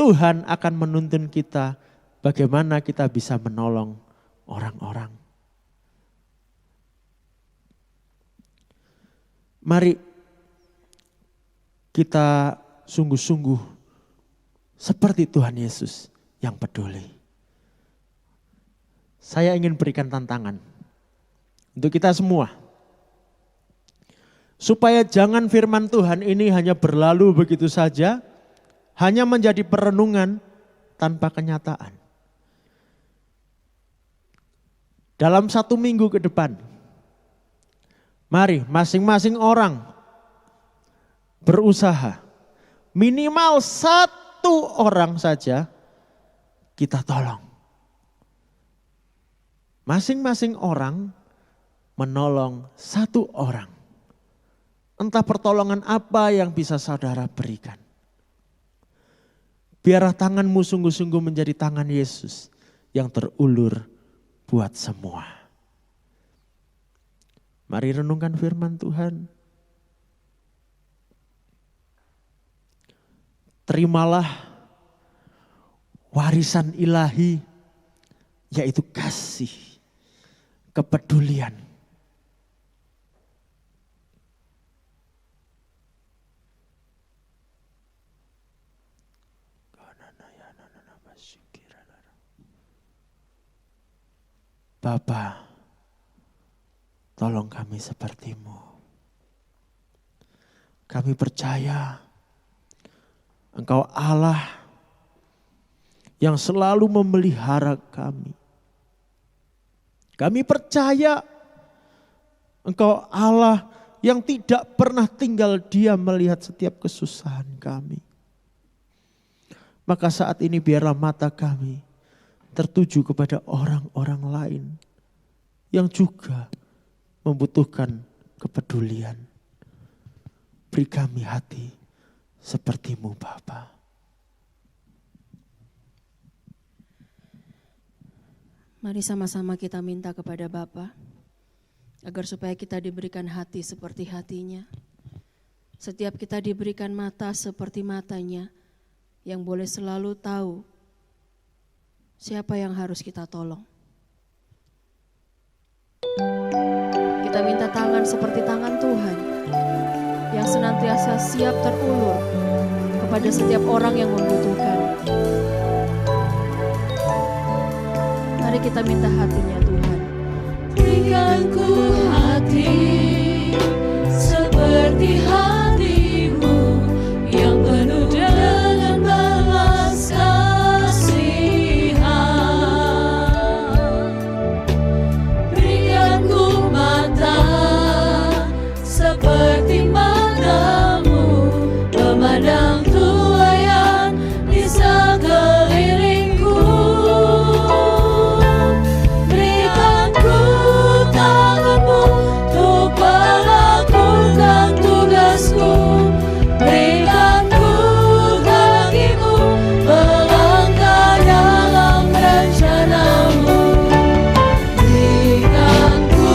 Tuhan akan menuntun kita bagaimana kita bisa menolong orang-orang. Mari kita sungguh-sungguh seperti Tuhan Yesus yang peduli. Saya ingin berikan tantangan untuk kita semua. Supaya jangan firman Tuhan ini hanya berlalu begitu saja, hanya menjadi perenungan tanpa kenyataan. Dalam 1 minggu ke depan, mari masing-masing orang berusaha minimal 1 orang saja kita tolong. Masing-masing orang menolong 1 orang. Entah pertolongan apa yang bisa saudara berikan. Biarlah tanganmu sungguh-sungguh menjadi tangan Yesus yang terulur buat semua. Mari renungkan firman Tuhan. Terimalah warisan ilahi, yaitu kasih, kepedulian. Bapa, tolong kami seperti-Mu. Kami percaya Engkau Allah yang selalu memelihara kami. Kami percaya Engkau Allah yang tidak pernah tinggal diam melihat setiap kesusahan kami. Maka saat ini biarlah mata kami tertuju kepada orang-orang lain yang juga membutuhkan kepedulian. Beri kami hati seperti-Mu Bapa. Mari sama-sama kita minta kepada Bapa agar supaya kita diberikan hati seperti hatinya. Setiap kita diberikan mata seperti matanya, yang boleh selalu tahu siapa yang harus kita tolong. Kita minta tangan seperti tangan Tuhan, yang senantiasa siap terulur kepada setiap orang yang membutuhkan. Mari kita minta hatinya Tuhan. Berikan ku hati seperti hati-Mu yang penuh dengan belas kasihan. Berikan ku mata seperti mata-Mu, memandang tuaian di sekelilingku. Berikan ku tangan-Mu untuk melakukan tugasku. Berikan ku kaki-Mu melangkah dalam rencana-Mu. Berikan ku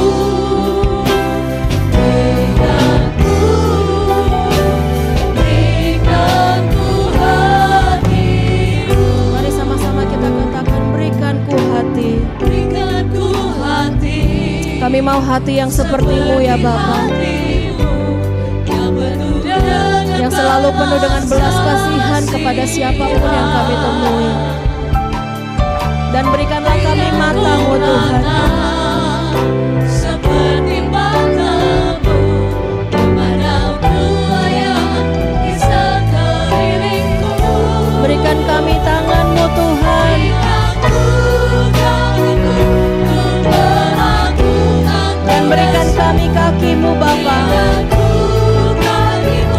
hati-Mu. Mari sama-sama kita katakan, berikan ku hati. Berikan ku hati. Kami mau hati yang seperti-Mu ya Bapa, yang selalu penuh dengan belas kasihan kepada siapapun yang kami temui. Dan berikanlah kami mata-Mu Tuhan, seperti mata-Mu, memandang tuaian di sekelilingku. berikan kami tangan-Mu Tuhan, dan berikan kami kaki-Mu Bapa,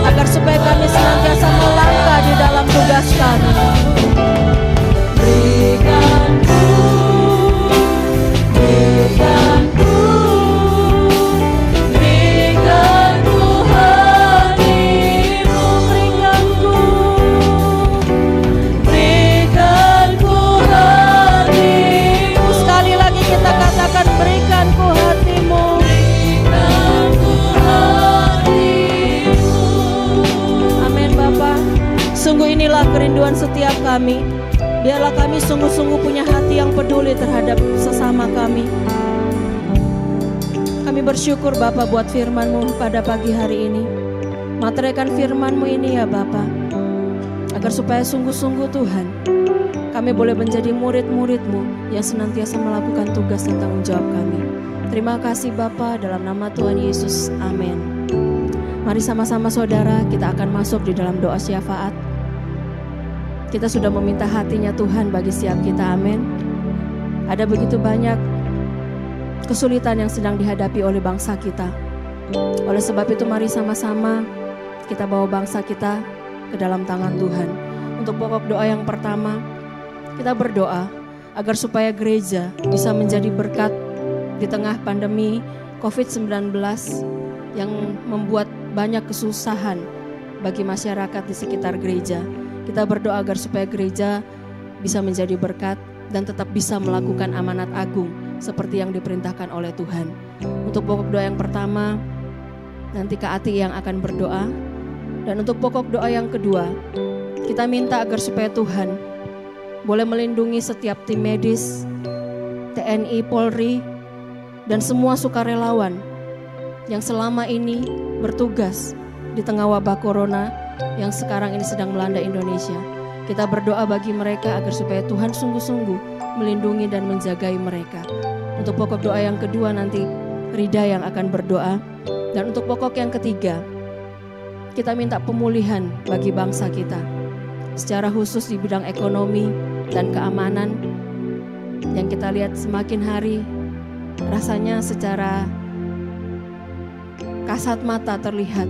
agar supaya kami senantiasa melangkah di dalam tugas kami. Berikan ku hati-Mu. Berikan ku hati-Mu. Sekali lagi kita katakan, berikan ku hati-Mu. Berikan ku hati-Mu. Amin Bapa. Sungguh inilah kerinduan setiap kami. Biarlah kami sungguh-sungguh punya hati yang peduli terhadap sesama kami. Kami bersyukur Bapa buat firman-Mu pada pagi hari ini. Materaikan firman-Mu ini ya Bapa, agar supaya sungguh-sungguh Tuhan, kami boleh menjadi murid-murid-Mu yang senantiasa melakukan tugas dan tanggung jawab kami. Terima kasih Bapa, dalam nama Tuhan Yesus, amin. Mari sama-sama saudara, kita akan masuk di dalam doa syafaat. Kita sudah meminta hatinya Tuhan bagi setiap kita, amin. Ada begitu banyak kesulitan yang sedang dihadapi oleh bangsa kita. Oleh sebab itu mari sama-sama kita bawa bangsa kita ke dalam tangan Tuhan. Untuk pokok doa yang pertama, kita berdoa agar supaya gereja bisa menjadi berkat di tengah pandemi COVID-19 yang membuat banyak kesusahan bagi masyarakat di sekitar gereja. Kita berdoa agar supaya gereja bisa menjadi berkat dan tetap bisa melakukan amanat agung seperti yang diperintahkan oleh Tuhan. Untuk pokok doa yang pertama, nanti Kak Ati yang akan berdoa. Dan untuk pokok doa yang kedua, kita minta agar supaya Tuhan boleh melindungi setiap tim medis, TNI, Polri, dan semua sukarelawan yang selama ini bertugas di tengah wabah corona yang sekarang ini sedang melanda Indonesia. Kita berdoa bagi mereka agar supaya Tuhan sungguh-sungguh melindungi dan menjagai mereka. Untuk pokok doa yang kedua nanti Rida yang akan berdoa. Dan untuk pokok yang ketiga, kita minta pemulihan bagi bangsa kita, secara khusus di bidang ekonomi dan keamanan yang kita lihat semakin hari rasanya secara kasat mata terlihat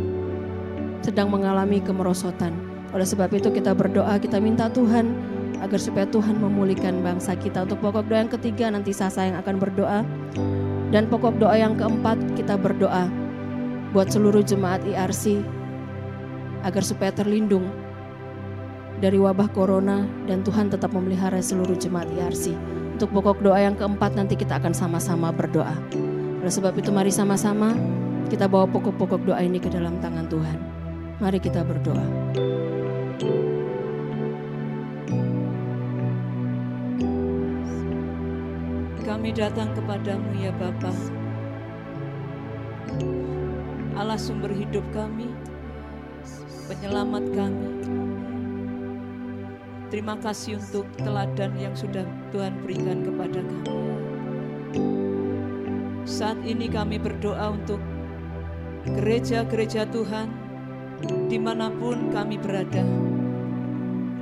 sedang mengalami kemerosotan. Oleh sebab itu kita berdoa, kita minta Tuhan agar supaya Tuhan memulihkan bangsa kita. Untuk pokok doa yang ketiga nanti Sasa yang akan berdoa. Dan pokok doa yang keempat kita berdoa buat seluruh jemaat IRC agar supaya terlindung dari wabah corona dan Tuhan tetap memelihara seluruh jemaat IRC. Untuk pokok doa yang keempat nanti kita akan sama-sama berdoa. Oleh sebab itu mari sama-sama kita bawa pokok-pokok doa ini ke dalam tangan Tuhan. Mari kita berdoa. Kami datang kepadamu ya Bapa, Allah sumber hidup kami, penyelamat kami. Terima kasih untuk teladan yang sudah Tuhan berikan kepada kami. Saat ini kami berdoa untuk gereja-gereja Tuhan dimanapun kami berada.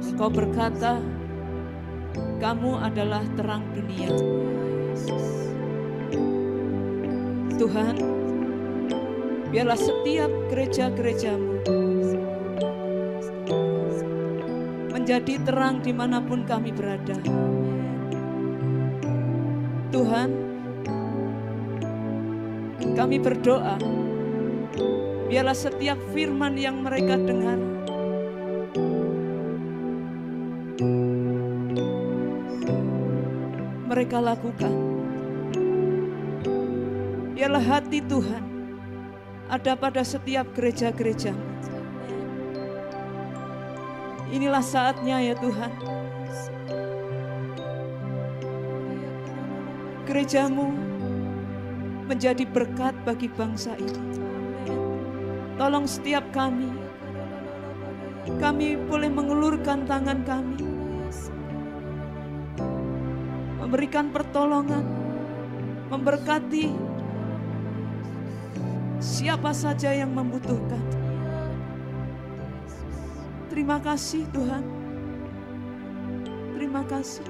Engkau berkata, kamu adalah terang dunia. Tuhan, biarlah setiap gereja-gerejamu menjadi terang dimanapun kami berada. Tuhan, kami berdoa, biarlah setiap firman yang mereka dengar mereka lakukan. Biarlah hati Tuhan ada pada setiap gereja-gereja. Inilah saatnya ya Tuhan. Gerejamu menjadi berkat bagi bangsa ini. Tolong setiap kami boleh mengulurkan tangan kami, memberikan pertolongan, memberkati siapa saja yang membutuhkan. Terima kasih Tuhan. Terima kasih.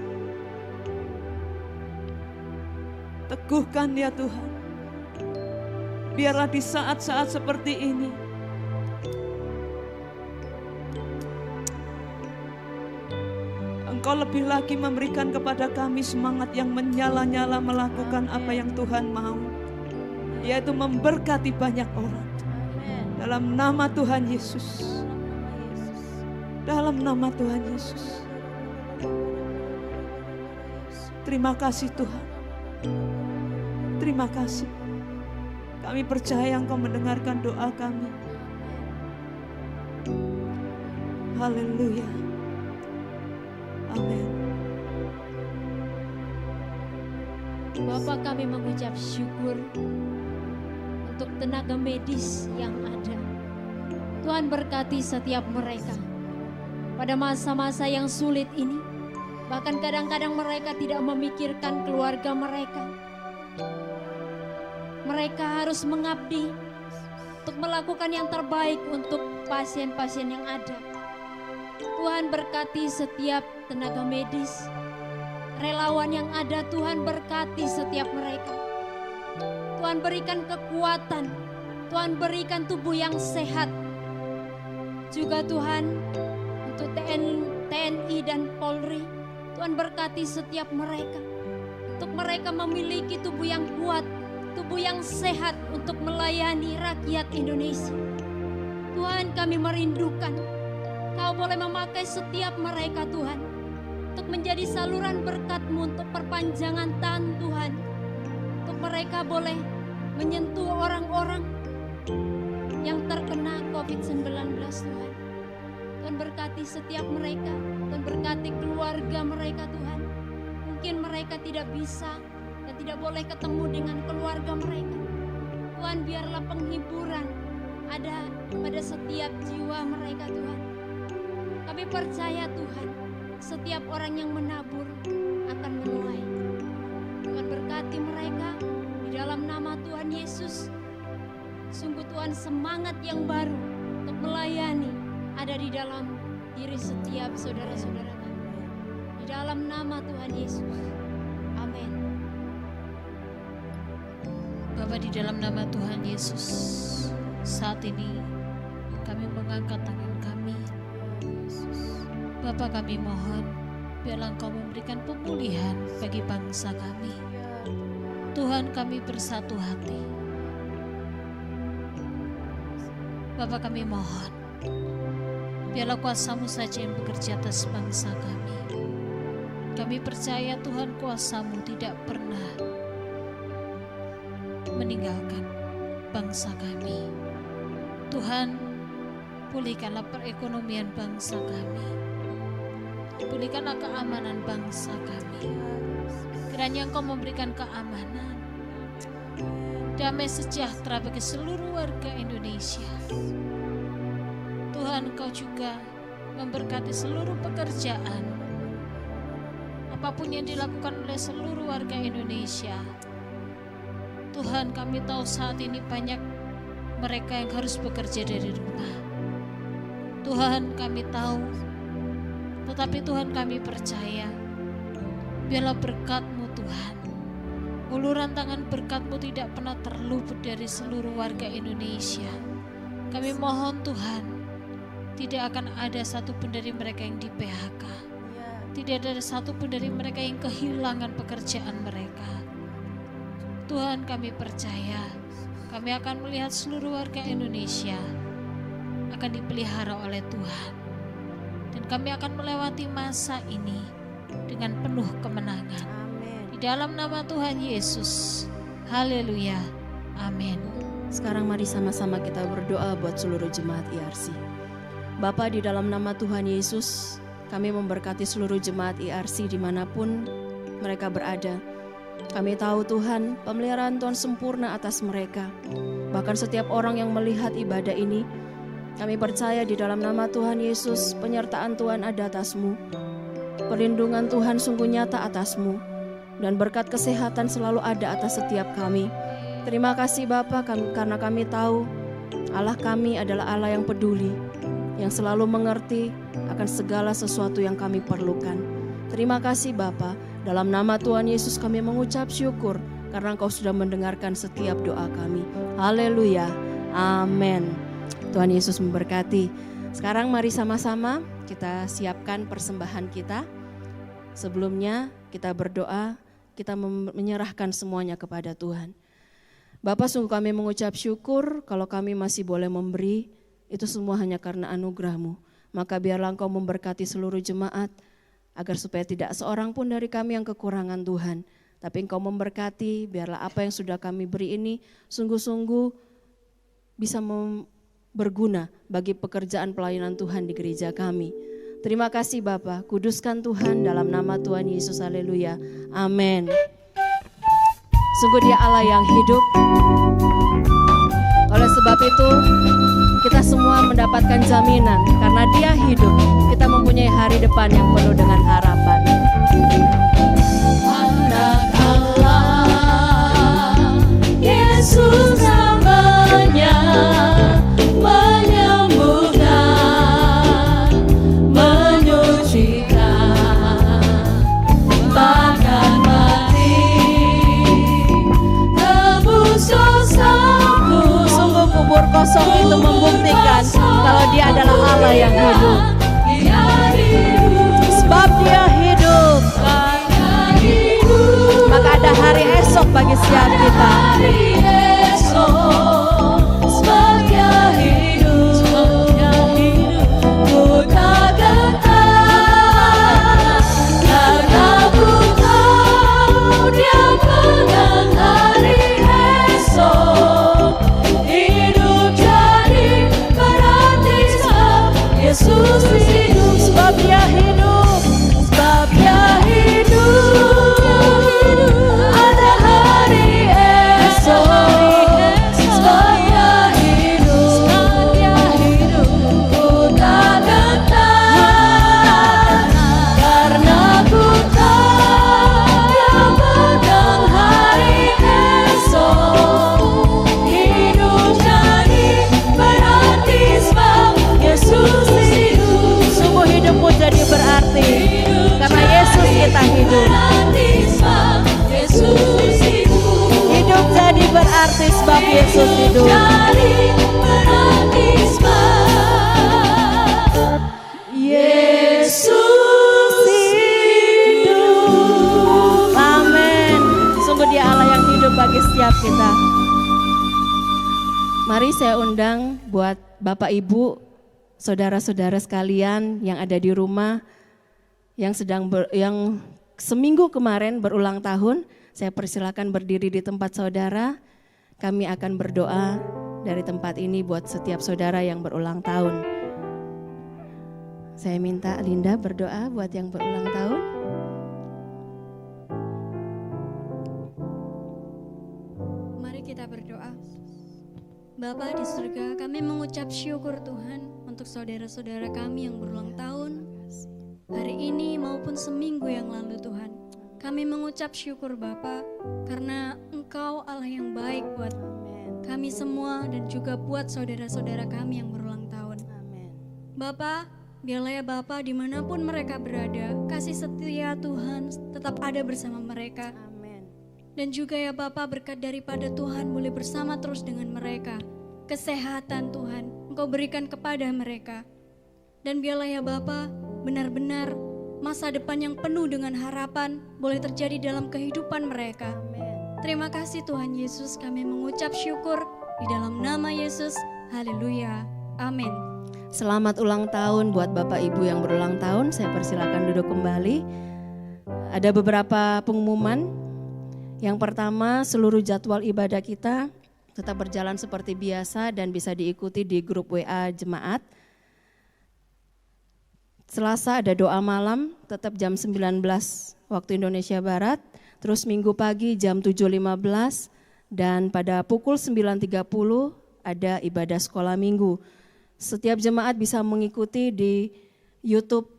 Teguhkan ya Tuhan. Biarlah di saat-saat seperti ini Engkau lebih lagi memberikan kepada kami semangat yang menyala-nyala melakukan apa yang Tuhan mau, yaitu memberkati banyak orang. Dalam nama Tuhan Yesus. Dalam nama Tuhan Yesus. Terima kasih Tuhan. Terima kasih. Kami percaya Engkau mendengarkan doa kami. Haleluya. Amin. Bapa, kami mengucap syukur untuk tenaga medis yang ada. Tuhan berkati setiap mereka pada masa-masa yang sulit ini. Bahkan kadang-kadang mereka tidak memikirkan keluarga mereka. Mereka harus mengabdi untuk melakukan yang terbaik untuk pasien-pasien yang ada. Tuhan berkati setiap tenaga medis, relawan yang ada. Tuhan berkati setiap mereka. Tuhan berikan kekuatan, Tuhan berikan tubuh yang sehat. Juga Tuhan untuk TNI dan Polri, Tuhan berkati setiap mereka. Untuk mereka memiliki tubuh yang kuat, tubuh yang sehat untuk melayani rakyat Indonesia. Tuhan, kami merindukan Kau boleh memakai setiap mereka Tuhan, untuk menjadi saluran berkat-Mu, untuk perpanjangan tangan Tuhan. Untuk mereka boleh menyentuh orang-orang yang terkena COVID-19 Tuhan. Tuhan berkati setiap mereka, Tuhan berkati keluarga mereka Tuhan. Mungkin mereka tidak bisa dan tidak boleh ketemu dengan keluarga mereka. Tuhan, biarlah penghiburan ada pada setiap jiwa mereka Tuhan. Kami percaya Tuhan, setiap orang yang menabur akan menuai. Tuhan berkati mereka di dalam nama Tuhan Yesus. Sungguh Tuhan, semangat yang baru untuk melayani ada di dalam diri setiap saudara-saudara kami. Di dalam nama Tuhan Yesus. Amin. Bapa, di dalam nama Tuhan Yesus, saat ini kami mengangkat tangan kami. Bapa, kami mohon biarlah Engkau memberikan pemulihan bagi bangsa kami. Tuhan, kami bersatu hati. Bapa, kami mohon biarlah kuasa-Mu saja yang bekerja atas bangsa kami. Kami percaya Tuhan, kuasa-Mu tidak pernah meninggalkan bangsa kami. Tuhan, Pulihkanlah perekonomian bangsa kami. Pulihkanlah keamanan bangsa kami. Kiranya Engkau memberikan keamanan, damai sejahtera bagi seluruh warga Indonesia. Tuhan, Engkau juga memberkati seluruh pekerjaan, apapun yang dilakukan oleh seluruh warga Indonesia. Tuhan, kami tahu saat ini banyak mereka yang harus bekerja dari rumah. Tuhan, kami tahu, tetapi Tuhan, kami percaya, biarlah berkat-Mu Tuhan, uluran tangan berkat-Mu tidak pernah terluput dari seluruh warga Indonesia. Kami mohon Tuhan, tidak akan ada satupun dari mereka yang di PHK, tidak ada satupun dari mereka yang kehilangan pekerjaan mereka. Tuhan, kami percaya, kami akan melihat seluruh warga Indonesia akan dipelihara oleh Tuhan. Dan kami akan melewati masa ini dengan penuh kemenangan. Di dalam nama Tuhan Yesus. Haleluya. Amin. Sekarang mari sama-sama kita berdoa buat seluruh jemaat IRC. Bapa, di dalam nama Tuhan Yesus, kami memberkati seluruh jemaat IRC dimanapun mereka berada. Kami tahu Tuhan, pemeliharaan Tuhan sempurna atas mereka. Bahkan setiap orang yang melihat ibadah ini, kami percaya di dalam nama Tuhan Yesus, penyertaan Tuhan ada atas-Mu. Perlindungan Tuhan sungguh nyata atas-Mu. Dan berkat kesehatan selalu ada atas setiap kami. Terima kasih Bapa, karena kami tahu Allah kami adalah Allah yang peduli, yang selalu mengerti akan segala sesuatu yang kami perlukan. Terima kasih Bapa, dalam nama Tuhan Yesus kami mengucap syukur karena Engkau sudah mendengarkan setiap doa kami. Haleluya, amin. Tuhan Yesus memberkati. Sekarang mari sama-sama kita siapkan persembahan kita. Sebelumnya kita berdoa, kita menyerahkan semuanya kepada Tuhan. Bapa, sungguh kami mengucap syukur kalau kami masih boleh memberi, itu semua hanya karena anugerah-Mu. Maka biarlah Engkau memberkati seluruh jemaat, agar supaya tidak seorang pun dari kami yang kekurangan Tuhan. Tapi Engkau memberkati, biarlah apa yang sudah kami beri ini sungguh-sungguh bisa berguna bagi pekerjaan pelayanan Tuhan di gereja kami. Terima kasih Bapa, kuduskan Tuhan dalam nama Tuhan Yesus, haleluya, amin. Sungguh Dia Allah yang hidup. Oleh sebab itu kita semua mendapatkan jaminan, karena Dia hidup, kita mempunyai hari depan yang penuh dengan harapan. Anak Allah, Yesus namanya, menyembuhkan, menyucikan, bahkan mati, tebus dosaku. Sungguh kubur kosong itu membuktikan kalau Dia adalah Allah yang hidup. Sebab Dia hidup, maka ada hari esok bagi setiap kita. Sebab Dia hidup, ku tak gentar, karena ku tahu Dia pegang hari esok. Hidup jadi berarti sebab Yesus hidup. Sebab Dia hidup, sebab Dia hidup, ada hari esok. Sebab Dia hidup, ku tak gentar, karena ku tahu Dia pegang hari esok. Hidup jadi berarti sebab Yesus hidup. Sungguh hidupku jadi berarti karena Yesus kita hidup. Hidup jadi berarti sebab Yesus hidup. Yesus hidup. Amin. Sungguh Dia Allah yang hidup bagi setiap kita. Mari saya undang buat Bapak Ibu, saudara-saudara sekalian yang ada di rumah, yang yang seminggu kemarin berulang tahun, saya persilakan berdiri di tempat saudara. Kami akan berdoa dari tempat ini buat setiap saudara yang berulang tahun. Saya minta Linda berdoa buat yang berulang tahun. Mari kita berdoa. Bapa di surga, kami mengucap syukur Tuhan untuk saudara-saudara kami yang berulang tahun hari ini maupun seminggu yang lalu Tuhan. Kami mengucap syukur Bapa karena Engkau Allah yang baik buat kami semua dan juga buat saudara-saudara kami yang berulang tahun. Bapa, biarlah ya Bapa dimanapun mereka berada, kasih setia Tuhan tetap ada bersama mereka. Dan juga ya Bapa, berkat daripada Tuhan boleh bersama terus dengan mereka. Kesehatan Tuhan Engkau berikan kepada mereka. Dan biarlah ya Bapa, benar-benar masa depan yang penuh dengan harapan boleh terjadi dalam kehidupan mereka. Terima kasih Tuhan Yesus, kami mengucap syukur di dalam nama Yesus. Haleluya. Amin. Selamat ulang tahun buat Bapak Ibu yang berulang tahun. Saya persilakan duduk kembali. Ada beberapa pengumuman. Yang pertama, seluruh jadwal ibadah kita tetap berjalan seperti biasa dan bisa diikuti di grup WA Jemaat. Selasa ada doa malam, tetap jam 19 waktu Indonesia Barat. Terus Minggu pagi jam 7.15 dan pada pukul 9.30 ada ibadah sekolah minggu. Setiap jemaat bisa mengikuti di YouTube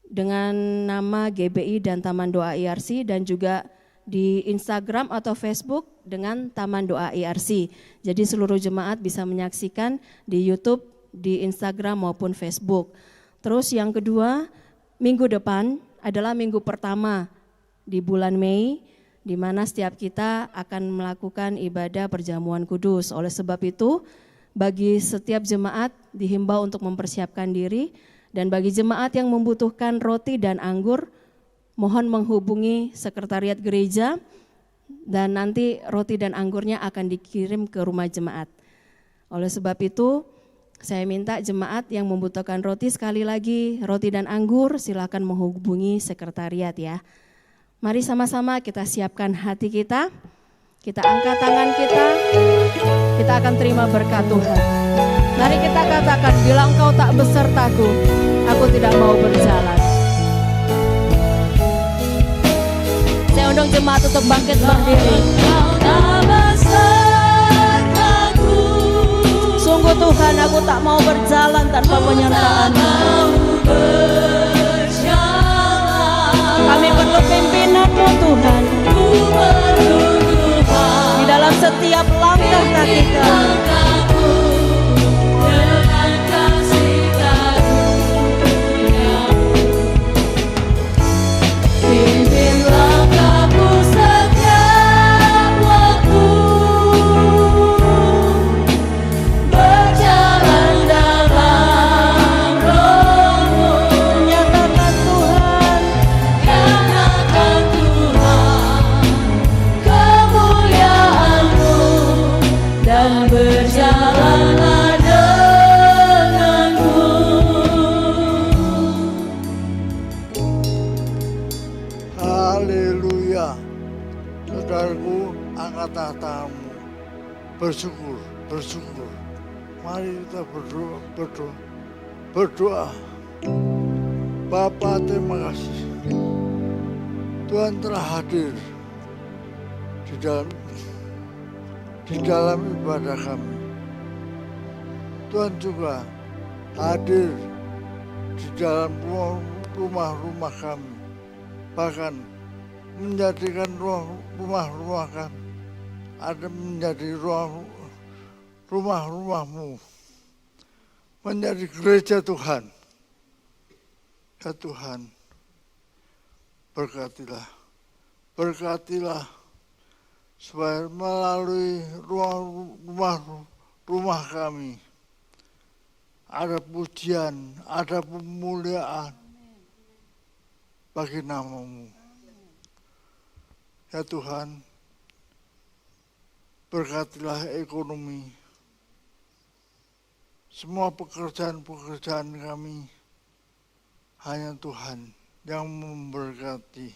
dengan nama GBI dan Taman Doa IRC dan juga di Instagram atau Facebook dengan Taman Doa IRC. Jadi seluruh jemaat bisa menyaksikan di YouTube, di Instagram maupun Facebook. Terus yang kedua, minggu depan adalah minggu pertama di bulan Mei, di mana setiap kita akan melakukan ibadah perjamuan kudus. Oleh sebab itu, bagi setiap jemaat dihimbau untuk mempersiapkan diri, dan bagi jemaat yang membutuhkan roti dan anggur, mohon menghubungi sekretariat gereja, dan nanti roti dan anggurnya akan dikirim ke rumah jemaat. Oleh sebab itu, saya minta jemaat yang membutuhkan roti, sekali lagi roti dan anggur, silakan menghubungi sekretariat ya. Mari sama-sama kita siapkan hati kita angkat tangan kita akan terima berkat Tuhan. Mari kita katakan, bila Engkau tak besertaku, aku tidak mau berjalan. Saya undang jemaat untuk bangkit berdiri. Sungguh Tuhan, aku tak mau berjalan tanpa penyertaan-Mu. Kami perlu pimpinan-Mu Tuhan. Di dalam setiap langkah kaki kami. Pimpin langkahku setiap waktu. Berjalan dalam Roh-Mu. Nyatakan Tuhan. Nyatakan Tuhan kemuliaan-Mu dan berjalanlah denganku. Haleluya. Saudaraku, angkat tanganmu. Bersyukur. Mari kita berdoa. Bapa, terima kasih. Tuhan telah hadir di dalam ibadah kami. Tuhan juga hadir di dalam rumah-rumah kami. Bahkan menjadikan rumah-rumah kami ada menjadi rumah-rumah-Mu, menjadi gereja Tuhan. Ya Tuhan, berkatilah supaya melalui rumah kami ada pujian, ada pemuliaan bagi nama-Mu. Ya Tuhan, berkatilah ekonomi, semua pekerjaan-pekerjaan kami, hanya Tuhan yang memberkati,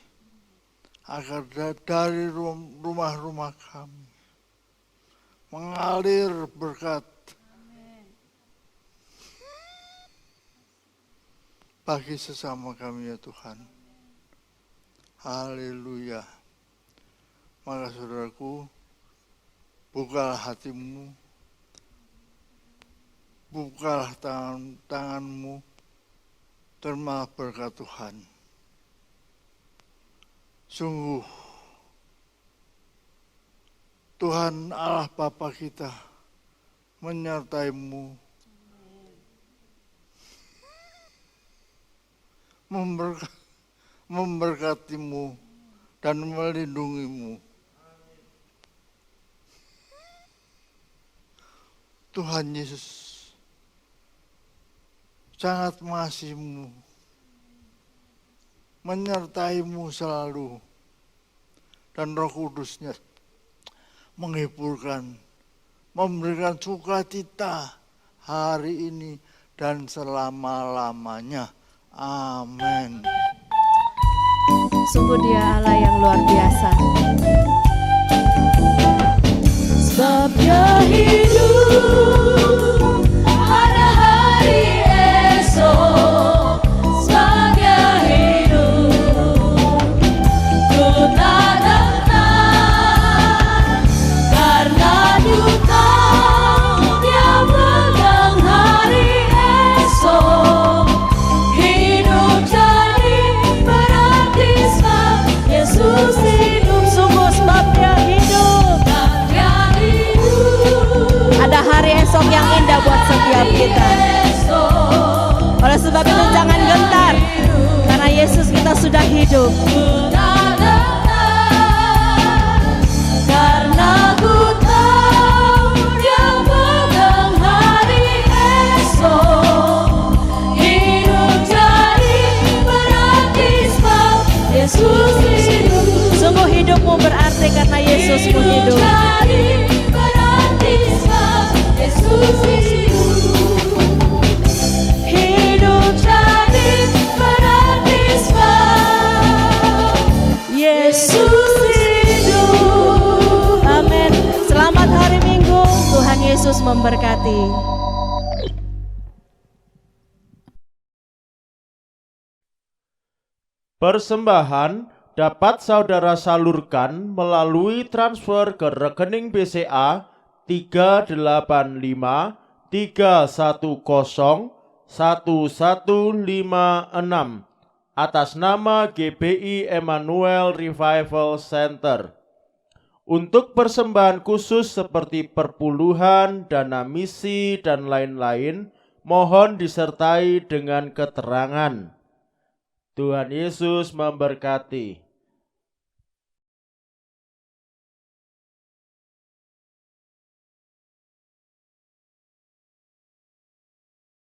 agar dari rumah-rumah kami mengalir berkat. bagi sesama kami ya Tuhan. Haleluya. Maka saudaraku, bukalah hatimu, bukalah tanganmu, terima berkat Tuhan. Sungguh, Tuhan Allah Bapa kita menyertaimu, memberkatimu dan melindungimu. Tuhan Yesus sangat mengasihimu, menyertaimu selalu, dan Roh Kudusnya menghiburkan, memberikan sukacita hari ini dan selama-lamanya. Amin. Sungguh Dia Allah yang luar biasa. Sebab Dia hidup, ada hari esok. Sebab Dia hidup, ku tak dengar, karena duka Dia pegang hari esok. Hidup jadi berarti sebab Yesus hidup. Sungguh sebab Dia hidup, ada hari esok yang indah buat setiap kita. Oleh sebab itu jangan gentar, karena Yesus kita sudah hidup. Karena ku tahu Dia pegang hari esok. Hidup jadi berarti sebab Yesus hidup. Sungguh hidupmu berarti karena Yesusmu hidup. Yesus hidup jadi berarti sebab Yesus hidup. Amin. Selamat hari Minggu, Tuhan Yesus memberkati. Persembahan dapat saudara salurkan melalui transfer ke rekening BCA 385 310 1156 atas nama GBI Emmanuel Revival Center. Untuk persembahan khusus seperti perpuluhan, dana misi, dan lain-lain, mohon disertai dengan keterangan. Tuhan Yesus memberkati.